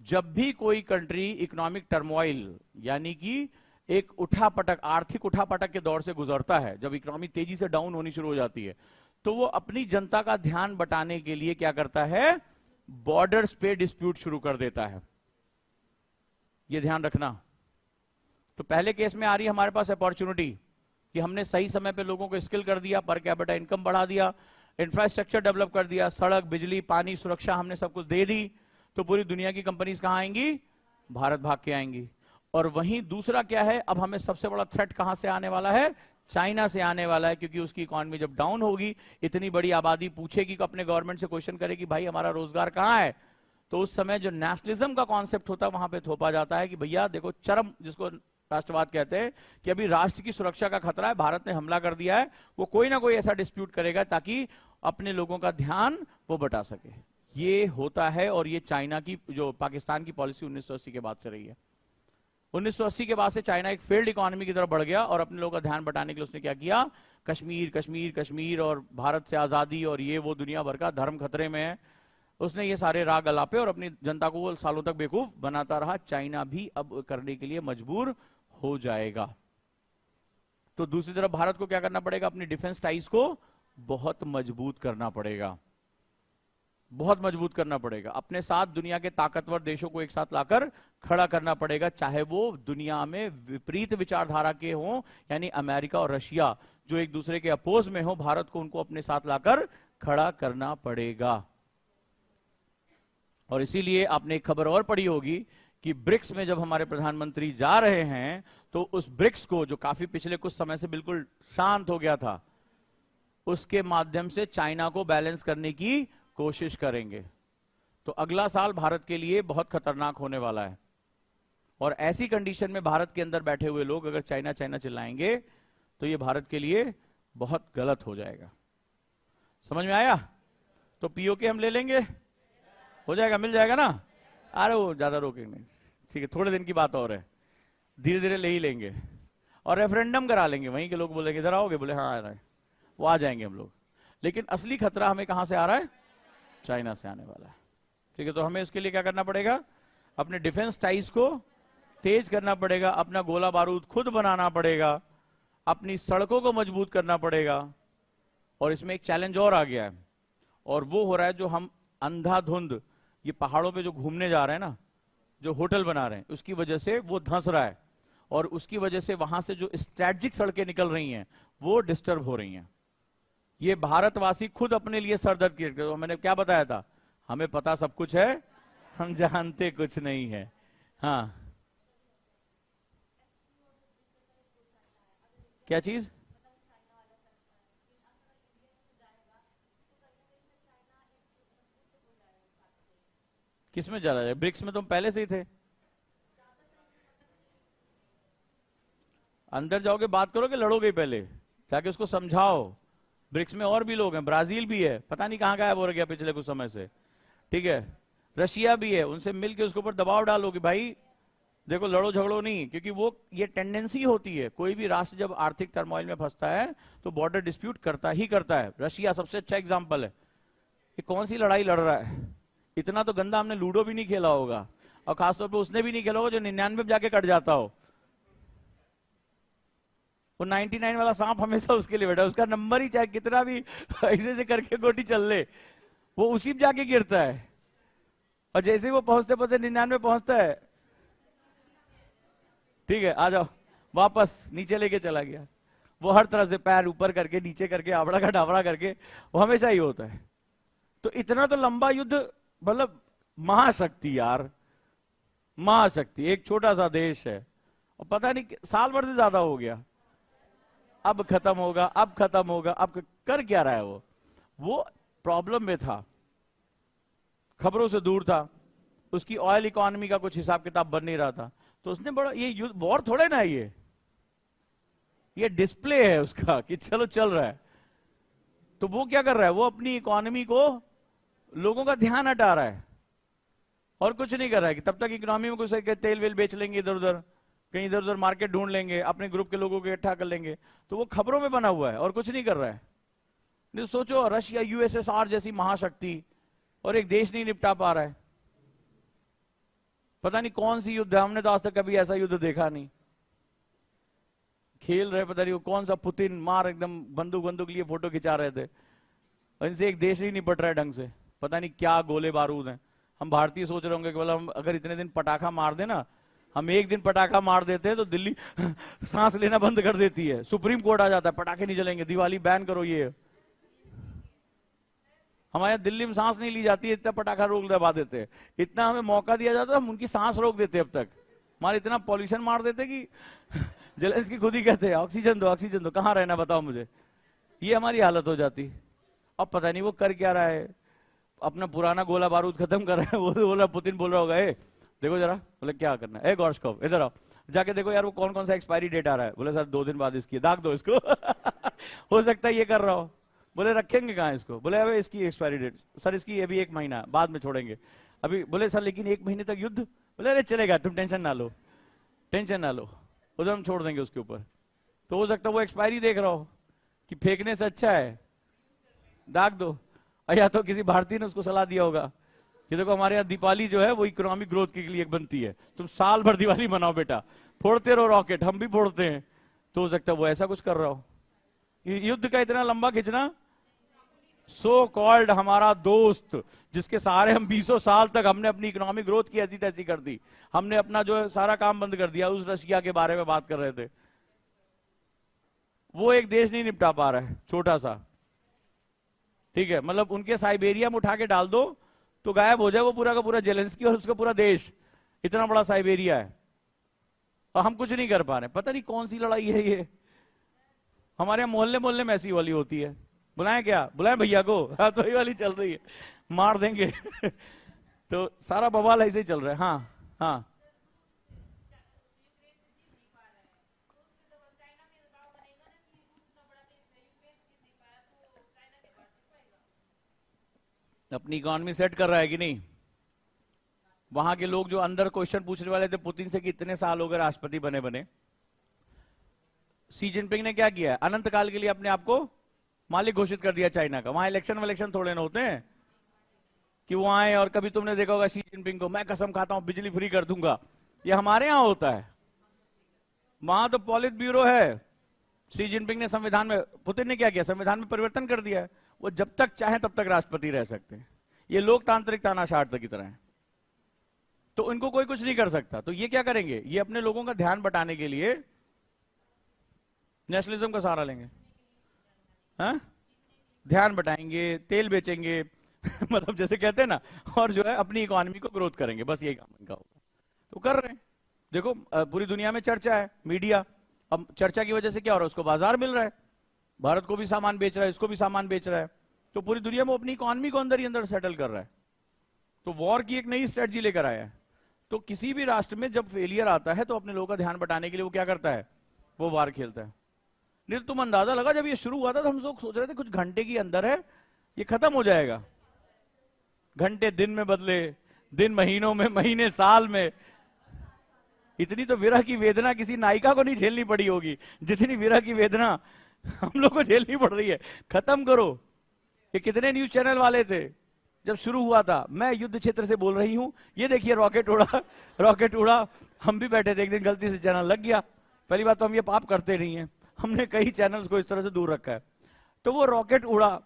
जब भी कोई कंट्री इकोनॉमिक टर्मोइल यानी कि एक उठापटक, आर्थिक उठापटक के दौर से गुजरता है, जब इकोनॉमी तेजी से डाउन होनी शुरू हो जाती है, तो वो अपनी जनता का ध्यान बटाने के लिए क्या करता है, बॉर्डर्स पे डिस्प्यूट शुरू कर देता है। ये ध्यान रखना। तो पहले केस में आ रही है हमारे पास अपॉर्चुनिटी कि हमने सही समय पे लोगों को स्किल कर दिया, पर कैपिटा इनकम बढ़ा दिया, इंफ्रास्ट्रक्चर डेवलप कर दिया, सड़क, बिजली, पानी, सुरक्षा हमने सब कुछ दे दी, तो पूरी दुनिया की कंपनीज कहां आएंगी, भारत भाग के आएंगी। और वहीं दूसरा क्या है, अब हमें सबसे बड़ा थ्रेट कहां से आने वाला है, चाइना से आने वाला है, क्योंकि उसकी इकोनॉमी जब डाउन होगी, इतनी बड़ी आबादी पूछेगी, अपने गवर्नमेंट से क्वेश्चन करेगी भाई हमारा रोजगार कहां है, तो उस समय जो नेशनलिज्म का कॉन्सेप्ट होता है वहां पे थोपा जाता है कि भैया देखो, चरम जिसको राष्ट्रवाद कहते हैं, कि अभी राष्ट्र की सुरक्षा का खतरा है, भारत ने हमला कर दिया है, वो कोई ना कोई ऐसा डिस्प्यूट करेगा ताकि अपने लोगों का ध्यान वो बटा सके। ये होता है, और ये चाइना की, जो पाकिस्तान की पॉलिसी 1980 के बाद से रही है। 1980 के बाद से चाइना एक फेल्ड इकोनॉमी की तरफ बढ़ गया, और अपने लोगों का ध्यान बटाने के लिए उसने क्या किया, कश्मीर कश्मीर कश्मीर और भारत से आजादी और ये वो, दुनिया भर का धर्म खतरे में है, उसने ये सारे राग अलापे और अपनी जनता को वो सालों तक बेवकूफ बनाता रहा। चाइना भी अब करने के लिए मजबूर हो जाएगा। तो दूसरी तरफ भारत को क्या करना पड़ेगा, अपनी डिफेंस टाइज को बहुत मजबूत करना पड़ेगा, बहुत मजबूत करना पड़ेगा। अपने साथ दुनिया के ताकतवर देशों को एक साथ लाकर खड़ा करना पड़ेगा, चाहे वो दुनिया में विपरीत विचारधारा के हों, यानी अमेरिका और रशिया जो एक दूसरे के अपोज में हो, भारत को उनको अपने साथ लाकर खड़ा करना पड़ेगा। और इसीलिए आपने एक खबर और पढ़ी होगी कि ब्रिक्स में जब हमारे प्रधानमंत्री जा रहे हैं, तो उस ब्रिक्स को, जो काफी पिछले कुछ समय से बिल्कुल शांत हो गया था, उसके माध्यम से चाइना को बैलेंस करने की कोशिश करेंगे। तो अगला साल भारत के लिए बहुत खतरनाक होने वाला है, और ऐसी कंडीशन में भारत के अंदर बैठे हुए लोग अगर चाइना चाइना चिल्लाएंगे तो ये भारत के लिए बहुत गलत हो जाएगा। समझ में आया? तो पीओके हम ले लेंगे, हो जाएगा, मिल जाएगा ना? अरे वो ज्यादा रोकेंगे नहीं, ठीक है, थोड़े दिन की बात और है, धीरे धीरे ले ही लेंगे, और रेफरेंडम करा लेंगे, वहीं के लोग बोलेंगे इधर आओगे, बोले हाँ आ रहा है, वो आ जाएंगे हम लोग। लेकिन असली खतरा हमें कहां से आ रहा है, चाइना से आने वाला है। ठीक है, तो हमें इसके लिए क्या करना पड़ेगा, अपने डिफेंस टाइज को तेज करना पड़ेगा, अपना गोला बारूद खुद बनाना पड़ेगा, अपनी सड़कों को मजबूत करना पड़ेगा। और इसमें एक चैलेंज और आ गया है, और वो हो रहा है जो हम अंधाधुंध ये पहाड़ों पे जो घूमने जा रहे हैं ना, जो होटल बना रहे हैं, उसकी वजह से वो धंस रहा है, और उसकी वजह से वहां से जो स्ट्रेटजिक सड़कें निकल रही हैं वो डिस्टर्ब हो रही हैं। ये भारतवासी खुद अपने लिए सरदर्द क्रिएट करते। मैंने क्या बताया था, हमें पता सब कुछ है, हम जानते कुछ नहीं है। हाँ, क्या चीज? किसमें चला जाए? ब्रिक्स में तुम पहले से ही थे, अंदर जाओगे, बात करोगे, लड़ोगे, पहले जाके उसको समझाओ। ब्रिक्स में और भी लोग हैं, ब्राजील भी है, पता नहीं कहां गायब हो गया पिछले कुछ समय से, ठीक है, रशिया भी है, उनसे मिलकर उसके ऊपर दबाव डालो कि भाई देखो, लड़ो झगड़ो नहीं, क्योंकि वो ये टेंडेंसी होती है, कोई भी राष्ट्र जब आर्थिक टर्मोइल में फंसता है तो बॉर्डर डिस्प्यूट करता ही करता है। रशिया सबसे अच्छा एग्जाम्पल है। ये कौन सी लड़ाई लड़ रहा है, इतना तो गंदा हमने लूडो भी नहीं खेला होगा, और खासतौर पे उसने भी नहीं खेला होगा जो 99 पे जाके कट जाता हो। वो 99 वाला सांप हमेशा उसके लिए बैठा, उसका नंबर ही चाहे कितना भी ऐसे से करके गोटी चल ले, वो उसी पे जाके गिरता है, और जैसे ही वो पहुंचते पहुंचते 99 पहुंचता है, ठीक है आ जाओ, वापस नीचे लेके चला गया। वो हर तरह से पैर ऊपर करके नीचे करके आबड़ा का डाबड़ा करके, वो हमेशा ही होता है। तो इतना तो लंबा युद्ध, मतलब महाशक्ति यार, महाशक्ति, एक छोटा सा देश है, और पता नहीं साल भर से ज्यादा हो गया, अब खत्म होगा, अब खत्म होगा, अब कर क्या रहा है वो प्रॉब्लम में था, खबरों से दूर था, उसकी ऑयल इकोनॉमी का कुछ हिसाब किताब बन नहीं रहा था, तो उसने बड़ा, ये वॉर थोड़े ना, ये डिस्प्ले है उसका कि चलो चल रहा है। तो वो क्या कर रहा है, वो अपनी इकोनॉमी को, लोगों का ध्यान हटा रहा है और कुछ नहीं कर रहा है कि तब तक इकोनॉमी में कुछ तेल वेल बेच लेंगे, इधर उधर कहीं इधर उधर मार्केट ढूंढ लेंगे, अपने ग्रुप के लोगों को इकट्ठा कर लेंगे। तो वो खबरों में बना हुआ है और कुछ नहीं कर रहा है। नहीं तो सोचो, रशिया यूएसएसआर जैसी महाशक्ति और एक देश नहीं निपटा पा रहा है। पता नहीं कौन सी युद्ध है, हमने तो आज तक कभी ऐसा युद्ध देखा नहीं। खेल रहे, पता नहीं वो कौन सा पुतिन मार एकदम बंदूक बंदूक लिए फोटो खिंचा रहे थे, और इनसे एक देश नहीं निपट रहा है ढंग से। पता नहीं क्या गोले बारूद हैं। हम भारतीय सोच रहे होंगे कि बोला हम अगर इतने दिन पटाखा मार देना, हम एक दिन पटाखा मार देते हैं तो दिल्ली सांस लेना बंद कर देती है, सुप्रीम कोर्ट आ जाता है, पटाखे नहीं चलेंगे, दिवाली बैन करो। ये हमारे यहाँ दिल्ली में सांस नहीं ली जाती है, इतना पटाखा रोक दबा देते हैं। इतना हमें मौका दिया जाता है, हम उनकी सांस रोक देते अब तक। हमारे इतना पॉल्यूशन मार देते कि जेलेंस्की खुद ही कहते हैं ऑक्सीजन दो, ऑक्सीजन दो, कहाँ रहना बताओ मुझे। ये हमारी हालत हो जाती। अब पता नहीं वो कर क्या रहा है, अपना पुराना गोला बारूद खत्म कर रहा है। वो बोला, पुतिन बोल रहा होगा, ए देखो जरा, बोले क्या करना है, ए गॉर्शकॉफ इधर आओ, जाके देखो यार वो कौन कौन सा एक्सपायरी डेट आ रहा है। बोले सर 2 दिन बाद इसकी दाग दो इसको। हो सकता है ये कर रहा हो। बोले रखेंगे कहाँ इसको, बोले अबे इसकी एक्सपायरी डेट सर, इसकी अभी 1 महीना बाद में छोड़ेंगे अभी। बोले सर लेकिन 1 महीने तक युद्ध। बोले अरे चलेगा, तुम टेंशन ना लो, टेंशन ना लो, उधर हम छोड़ देंगे उसके ऊपर। तो हो सकता है वो एक्सपायरी देख रहा हो कि फेंकने से अच्छा है दाग दो। या तो किसी भारतीय ने उसको सलाह दिया होगा कि देखो हमारे यहाँ दीपावली जो है वो इकोनॉमिक ग्रोथ के लिए बनती है, तुम साल भर दिवाली मनाओ बेटा, फोड़ते रहो रॉकेट, हम भी फोड़ते हैं। तो हो सकता है वो ऐसा कुछ कर रहा हो। युद्ध का इतना लंबा खींचना, सो कॉल्ड हमारा दोस्त जिसके सहारे हम 20 साल तक हमने अपनी इकोनॉमिक ग्रोथ की ऐसी तैसी कर दी, हमने अपना जो है सारा काम बंद कर दिया, उस रशिया के बारे में बात कर रहे थे। वो एक देश नहीं निपटा पा रहा है, छोटा सा, ठीक है। मतलब उनके साइबेरिया में उठा के डाल दो तो गायब हो जाए वो पूरा का पूरा जेलेंस्की और उसका पूरा देश। इतना बड़ा साइबेरिया है और हम कुछ नहीं कर पा रहे। पता नहीं कौन सी लड़ाई है ये। हमारे यहाँ मोहल्ले मोहल्ले में ऐसी वाली होती है, बुलाएं क्या, बुलाएं भैया को, हाँ तो वही वाली चल रही है, मार देंगे। तो सारा बवाल ऐसे ही चल रहा है। हाँ हाँ, अपनी इकोनॉमी सेट कर रहा है कि नहीं। वहां के लोग जो अंदर क्वेश्चन पूछने वाले थे पुतिन से कि इतने साल हो गए राष्ट्रपति बने बने, सी जिनपिंग ने क्या किया है, अनंत काल के लिए अपने आप को मालिक घोषित कर दिया चाइना का। वहां इलेक्शन थोड़े ना होते हैं कि वो आए और कभी तुमने देखा होगा सी जिनपिंग को, मैं कसम खाता हूं बिजली फ्री कर दूंगा। ये हमारे यहां होता है, वहां तो पॉलिट ब्यूरो है। सी जिनपिंग ने संविधान में, पुतिन ने क्या किया, संविधान में परिवर्तन कर दिया है। वो जब तक चाहे तब तक राष्ट्रपति रह सकते हैं। ये लोकतांत्रिक तानाशाह की तरह है, तो इनको कोई कुछ नहीं कर सकता। तो ये क्या करेंगे, ये अपने लोगों का ध्यान बटाने के लिए नेशनलिज्म का सहारा लेंगे। हाँ, ध्यान बटाएंगे, तेल बेचेंगे मतलब जैसे कहते हैं ना, और जो है अपनी इकोनॉमी को ग्रोथ करेंगे, बस यही काम इनका होगा। तो कर रहे हैं। देखो पूरी दुनिया में चर्चा है, मीडिया, अब चर्चा की वजह से क्या हो रहा है, उसको बाजार मिल रहा है, भारत को भी सामान बेच रहा है, इसको भी सामान बेच रहा है। तो पूरी दुनिया में अपनी इकोनॉमी को अंदर ही अंदर सेटल कर रहा है। तो वॉर की एक नई स्ट्रेटजी लेकर आया है। तो किसी भी राष्ट्र में जब फेलियर आता है तो अपने लोगों का ध्यान बटाने के लिए वो क्या करता है, वो वार खेलता है। नहीं तो तुम अंदाजा लगा, जब ये शुरू हुआ था तो हम लोग सोच रहे थे कुछ घंटे के अंदर है ये खत्म हो जाएगा। घंटे दिन में बदले, दिन महीनों में, महीने साल में। इतनी तो विरह की वेदना किसी नायिका को नहीं झेलनी पड़ी होगी जितनी विरह की वेदना हम लोग को झेलनी पड़ रही है। खत्म करो। ये कितने न्यूज चैनल वाले थे जब शुरू हुआ था, मैं युद्ध क्षेत्र से बोल रही हूं, ये देखिए रॉकेट उड़ा, रॉकेट उड़ा। हम भी बैठे थे, एक दिन गलती से चैनल लग गया। पहली बात तो हम ये पाप करते नहीं है, हमने कई चैनल्स को इस तरह से दूर रखा है। तो वो रॉकेट उड़ा,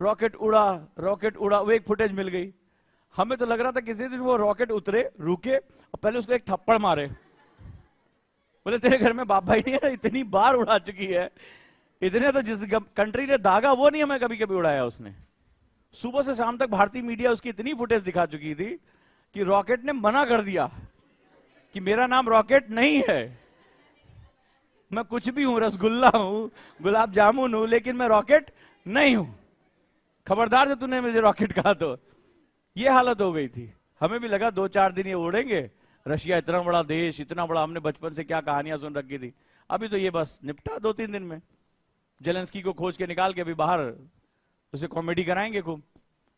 रॉकेट उड़ा, रॉकेट उड़ा, वो एक फुटेज मिल गई। हमें तो लग रहा था किसी दिन वो रॉकेट उतरे, रुके और पहले उसको एक थप्पड़ मारे, बोले तेरे घर में बाप भाई नहीं है, इतनी बार उड़ा चुकी है। इतने तो जिस कंट्री ने दागा वो नहीं हमें कभी कभी उड़ाया उसने। सुबह से शाम तक भारतीय मीडिया उसकी इतनी फुटेज दिखा चुकी थी कि रॉकेट ने मना कर दिया कि मेरा नाम रॉकेट नहीं है, मैं कुछ भी हूं, रसगुल्ला हूं, गुलाब जामुन हूं, लेकिन मैं रॉकेट नहीं हूं। खबरदार जब तूने मुझे रॉकेट कहा तो ये हालत हो गई थी। हमें भी लगा 2-4 दिन ये उड़ेंगे। रशिया इतना बड़ा देश, इतना बड़ा, हमने बचपन से क्या कहानियां सुन रखी थी। अभी तो ये बस निपटा 2-3 दिन में। जेलेंस्की को खोज के निकाल के अभी बाहर उसे कॉमेडी कराएंगे खूब।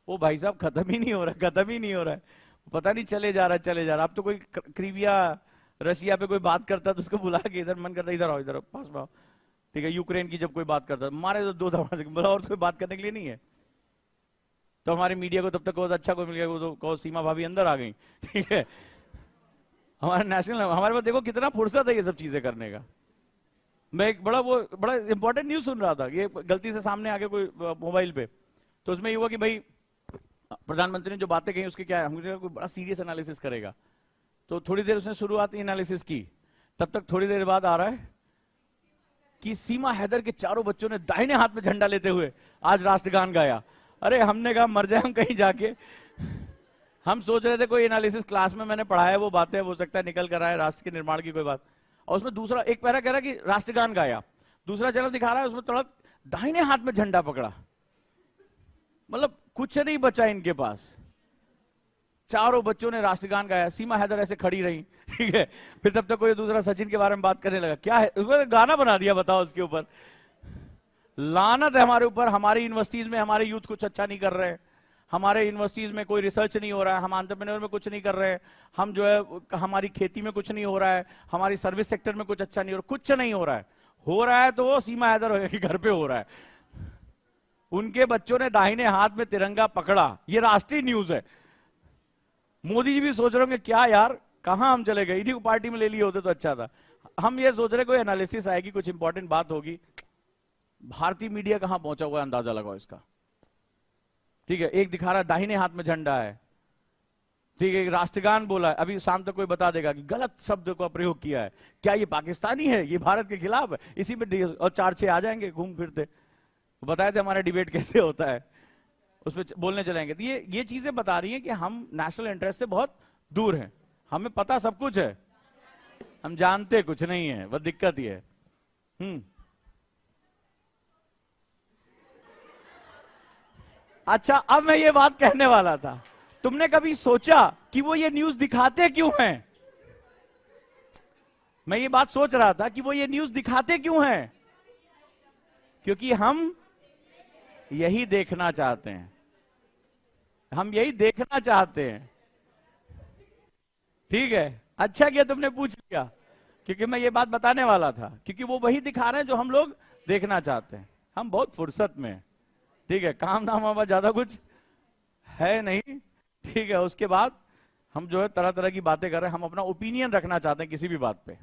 वो भाई साहब खत्म ही नहीं हो रहा, खत्म ही नहीं हो रहा है, पता नहीं चले जा रहा है, चले जा रहा है। अब तो कोई क्रीमिया रशिया पे कोई बात करता तो उसको बुला के इधर, मन करता इधर आओ, इधर आओ, पास में आओ, ठीक है। यूक्रेन की जब कोई बात करता मारे तो 2 दफा बोला, और कोई बात करने के लिए नहीं है। तो हमारे मीडिया को तब तक बहुत अच्छा कोई मिल गया, वो तो कहो सीमा भाभी अंदर आ गई, ठीक है। हमारा नेशनल, हमारे पास देखो कितना फुर्सत है ये सब चीजें करने का। मैं एक बड़ा इंपॉर्टेंट न्यूज सुन रहा था, ये गलती से सामने आ गया कोई मोबाइल पे, तो उसमें ये हुआ कि भाई प्रधानमंत्री ने जो बातें कही उसके क्या, मुझे कोई बड़ा सीरियस एनालिसिस करेगा। तो थोड़ी देर उसने शुरुआती एनालिसिस की, तब तक थोड़ी देर बाद आ रहा है कि सीमा हैदर के चारों बच्चों ने दाहिने हाथ में झंडा लेते हुए आज राष्ट्रगान गाया। अरे हमने कहा मर जाए हम कहीं जाके। हम सोच रहे थे कोई एनालिसिस क्लास में मैंने पढ़ाया, वो बातें हो सकता है निकल कर आए राष्ट्र के निर्माण की कोई बात, और उसमें दूसरा एक पैरा कह रहा कि राष्ट्रगान गाया, दूसरा चैनल दिखा रहा है उसमें तुरंत दाहिने हाथ में झंडा पकड़ा। मतलब कुछ नहीं बचा इनके पास, चारों बच्चों ने राष्ट्रगान गाया, सीमा हैदर ऐसे खड़ी रही, ठीक है। फिर तब तक कोई दूसरा सचिन के बारे में बात करने लगा, क्या है उसने गाना बना दिया, बताओ उसके ऊपर। लानत है हमारे ऊपर, हमारी यूनिवर्सिटीज में हमारे यूथ कुछ अच्छा नहीं कर रहे, हमारे यूनिवर्सिटीज में कोई रिसर्च नहीं हो रहा है, हम एंटरप्रेन्योर में कुछ नहीं कर रहे हैं, हम जो है हमारी खेती में कुछ नहीं हो रहा है, हमारी सर्विस सेक्टर में कुछ अच्छा नहीं हो रहा, कुछ नहीं हो रहा है। हो रहा है तो वो सीमा हैदर के घर पे हो रहा है, उनके बच्चों ने दाहिने हाथ में तिरंगा पकड़ा, ये राष्ट्रीय न्यूज है। मोदी जी भी सोच रहे होंगे क्या यार कहां हम चले गए, इन्हीं को पार्टी में ले लिए होते तो अच्छा था। हम ये सोच रहे कोई एनालिसिस आएगी, कुछ इंपॉर्टेंट बात होगी, भारतीय मीडिया कहां पहुंचा हुआ है अंदाजा लगाओ इसका, ठीक है। एक दिखा रहा है दाहिने हाथ में झंडा है, ठीक है, राष्ट्रगान बोला है, अभी शाम तक कोई बता देगा कि गलत शब्द का प्रयोग किया है, क्या ये पाकिस्तानी है, ये भारत के खिलाफ है, इसी में और 4-6 आ जाएंगे घूम फिरते। बताए थे हमारा डिबेट कैसे होता है, उसमें बोलने चलेंगे। तो ये चीजें बता रही हैं कि हम नेशनल इंटरेस्ट से बहुत दूर हैं, हमें पता सब कुछ है, हम जानते कुछ नहीं है, वह दिक्कत ही है। अच्छा, अब मैं ये बात कहने वाला था, तुमने कभी सोचा कि वो ये न्यूज दिखाते क्यों हैं? मैं ये बात सोच रहा था कि वो ये न्यूज दिखाते क्यों हैं, क्योंकि हम यही देखना चाहते हैं, हम यही देखना चाहते हैं, ठीक है। अच्छा किया तुमने पूछ लिया, क्योंकि मैं ये बात बताने वाला था, क्योंकि वो वही दिखा रहे हैं जो हम लोग देखना चाहते हैं। हम बहुत फुर्सत में, ठीक है, काम नाम हमारा ज्यादा कुछ है नहीं, ठीक है। उसके बाद हम जो है तरह तरह की बातें कर रहे हैं, हम अपना ओपिनियन रखना चाहते हैं किसी भी बात पे।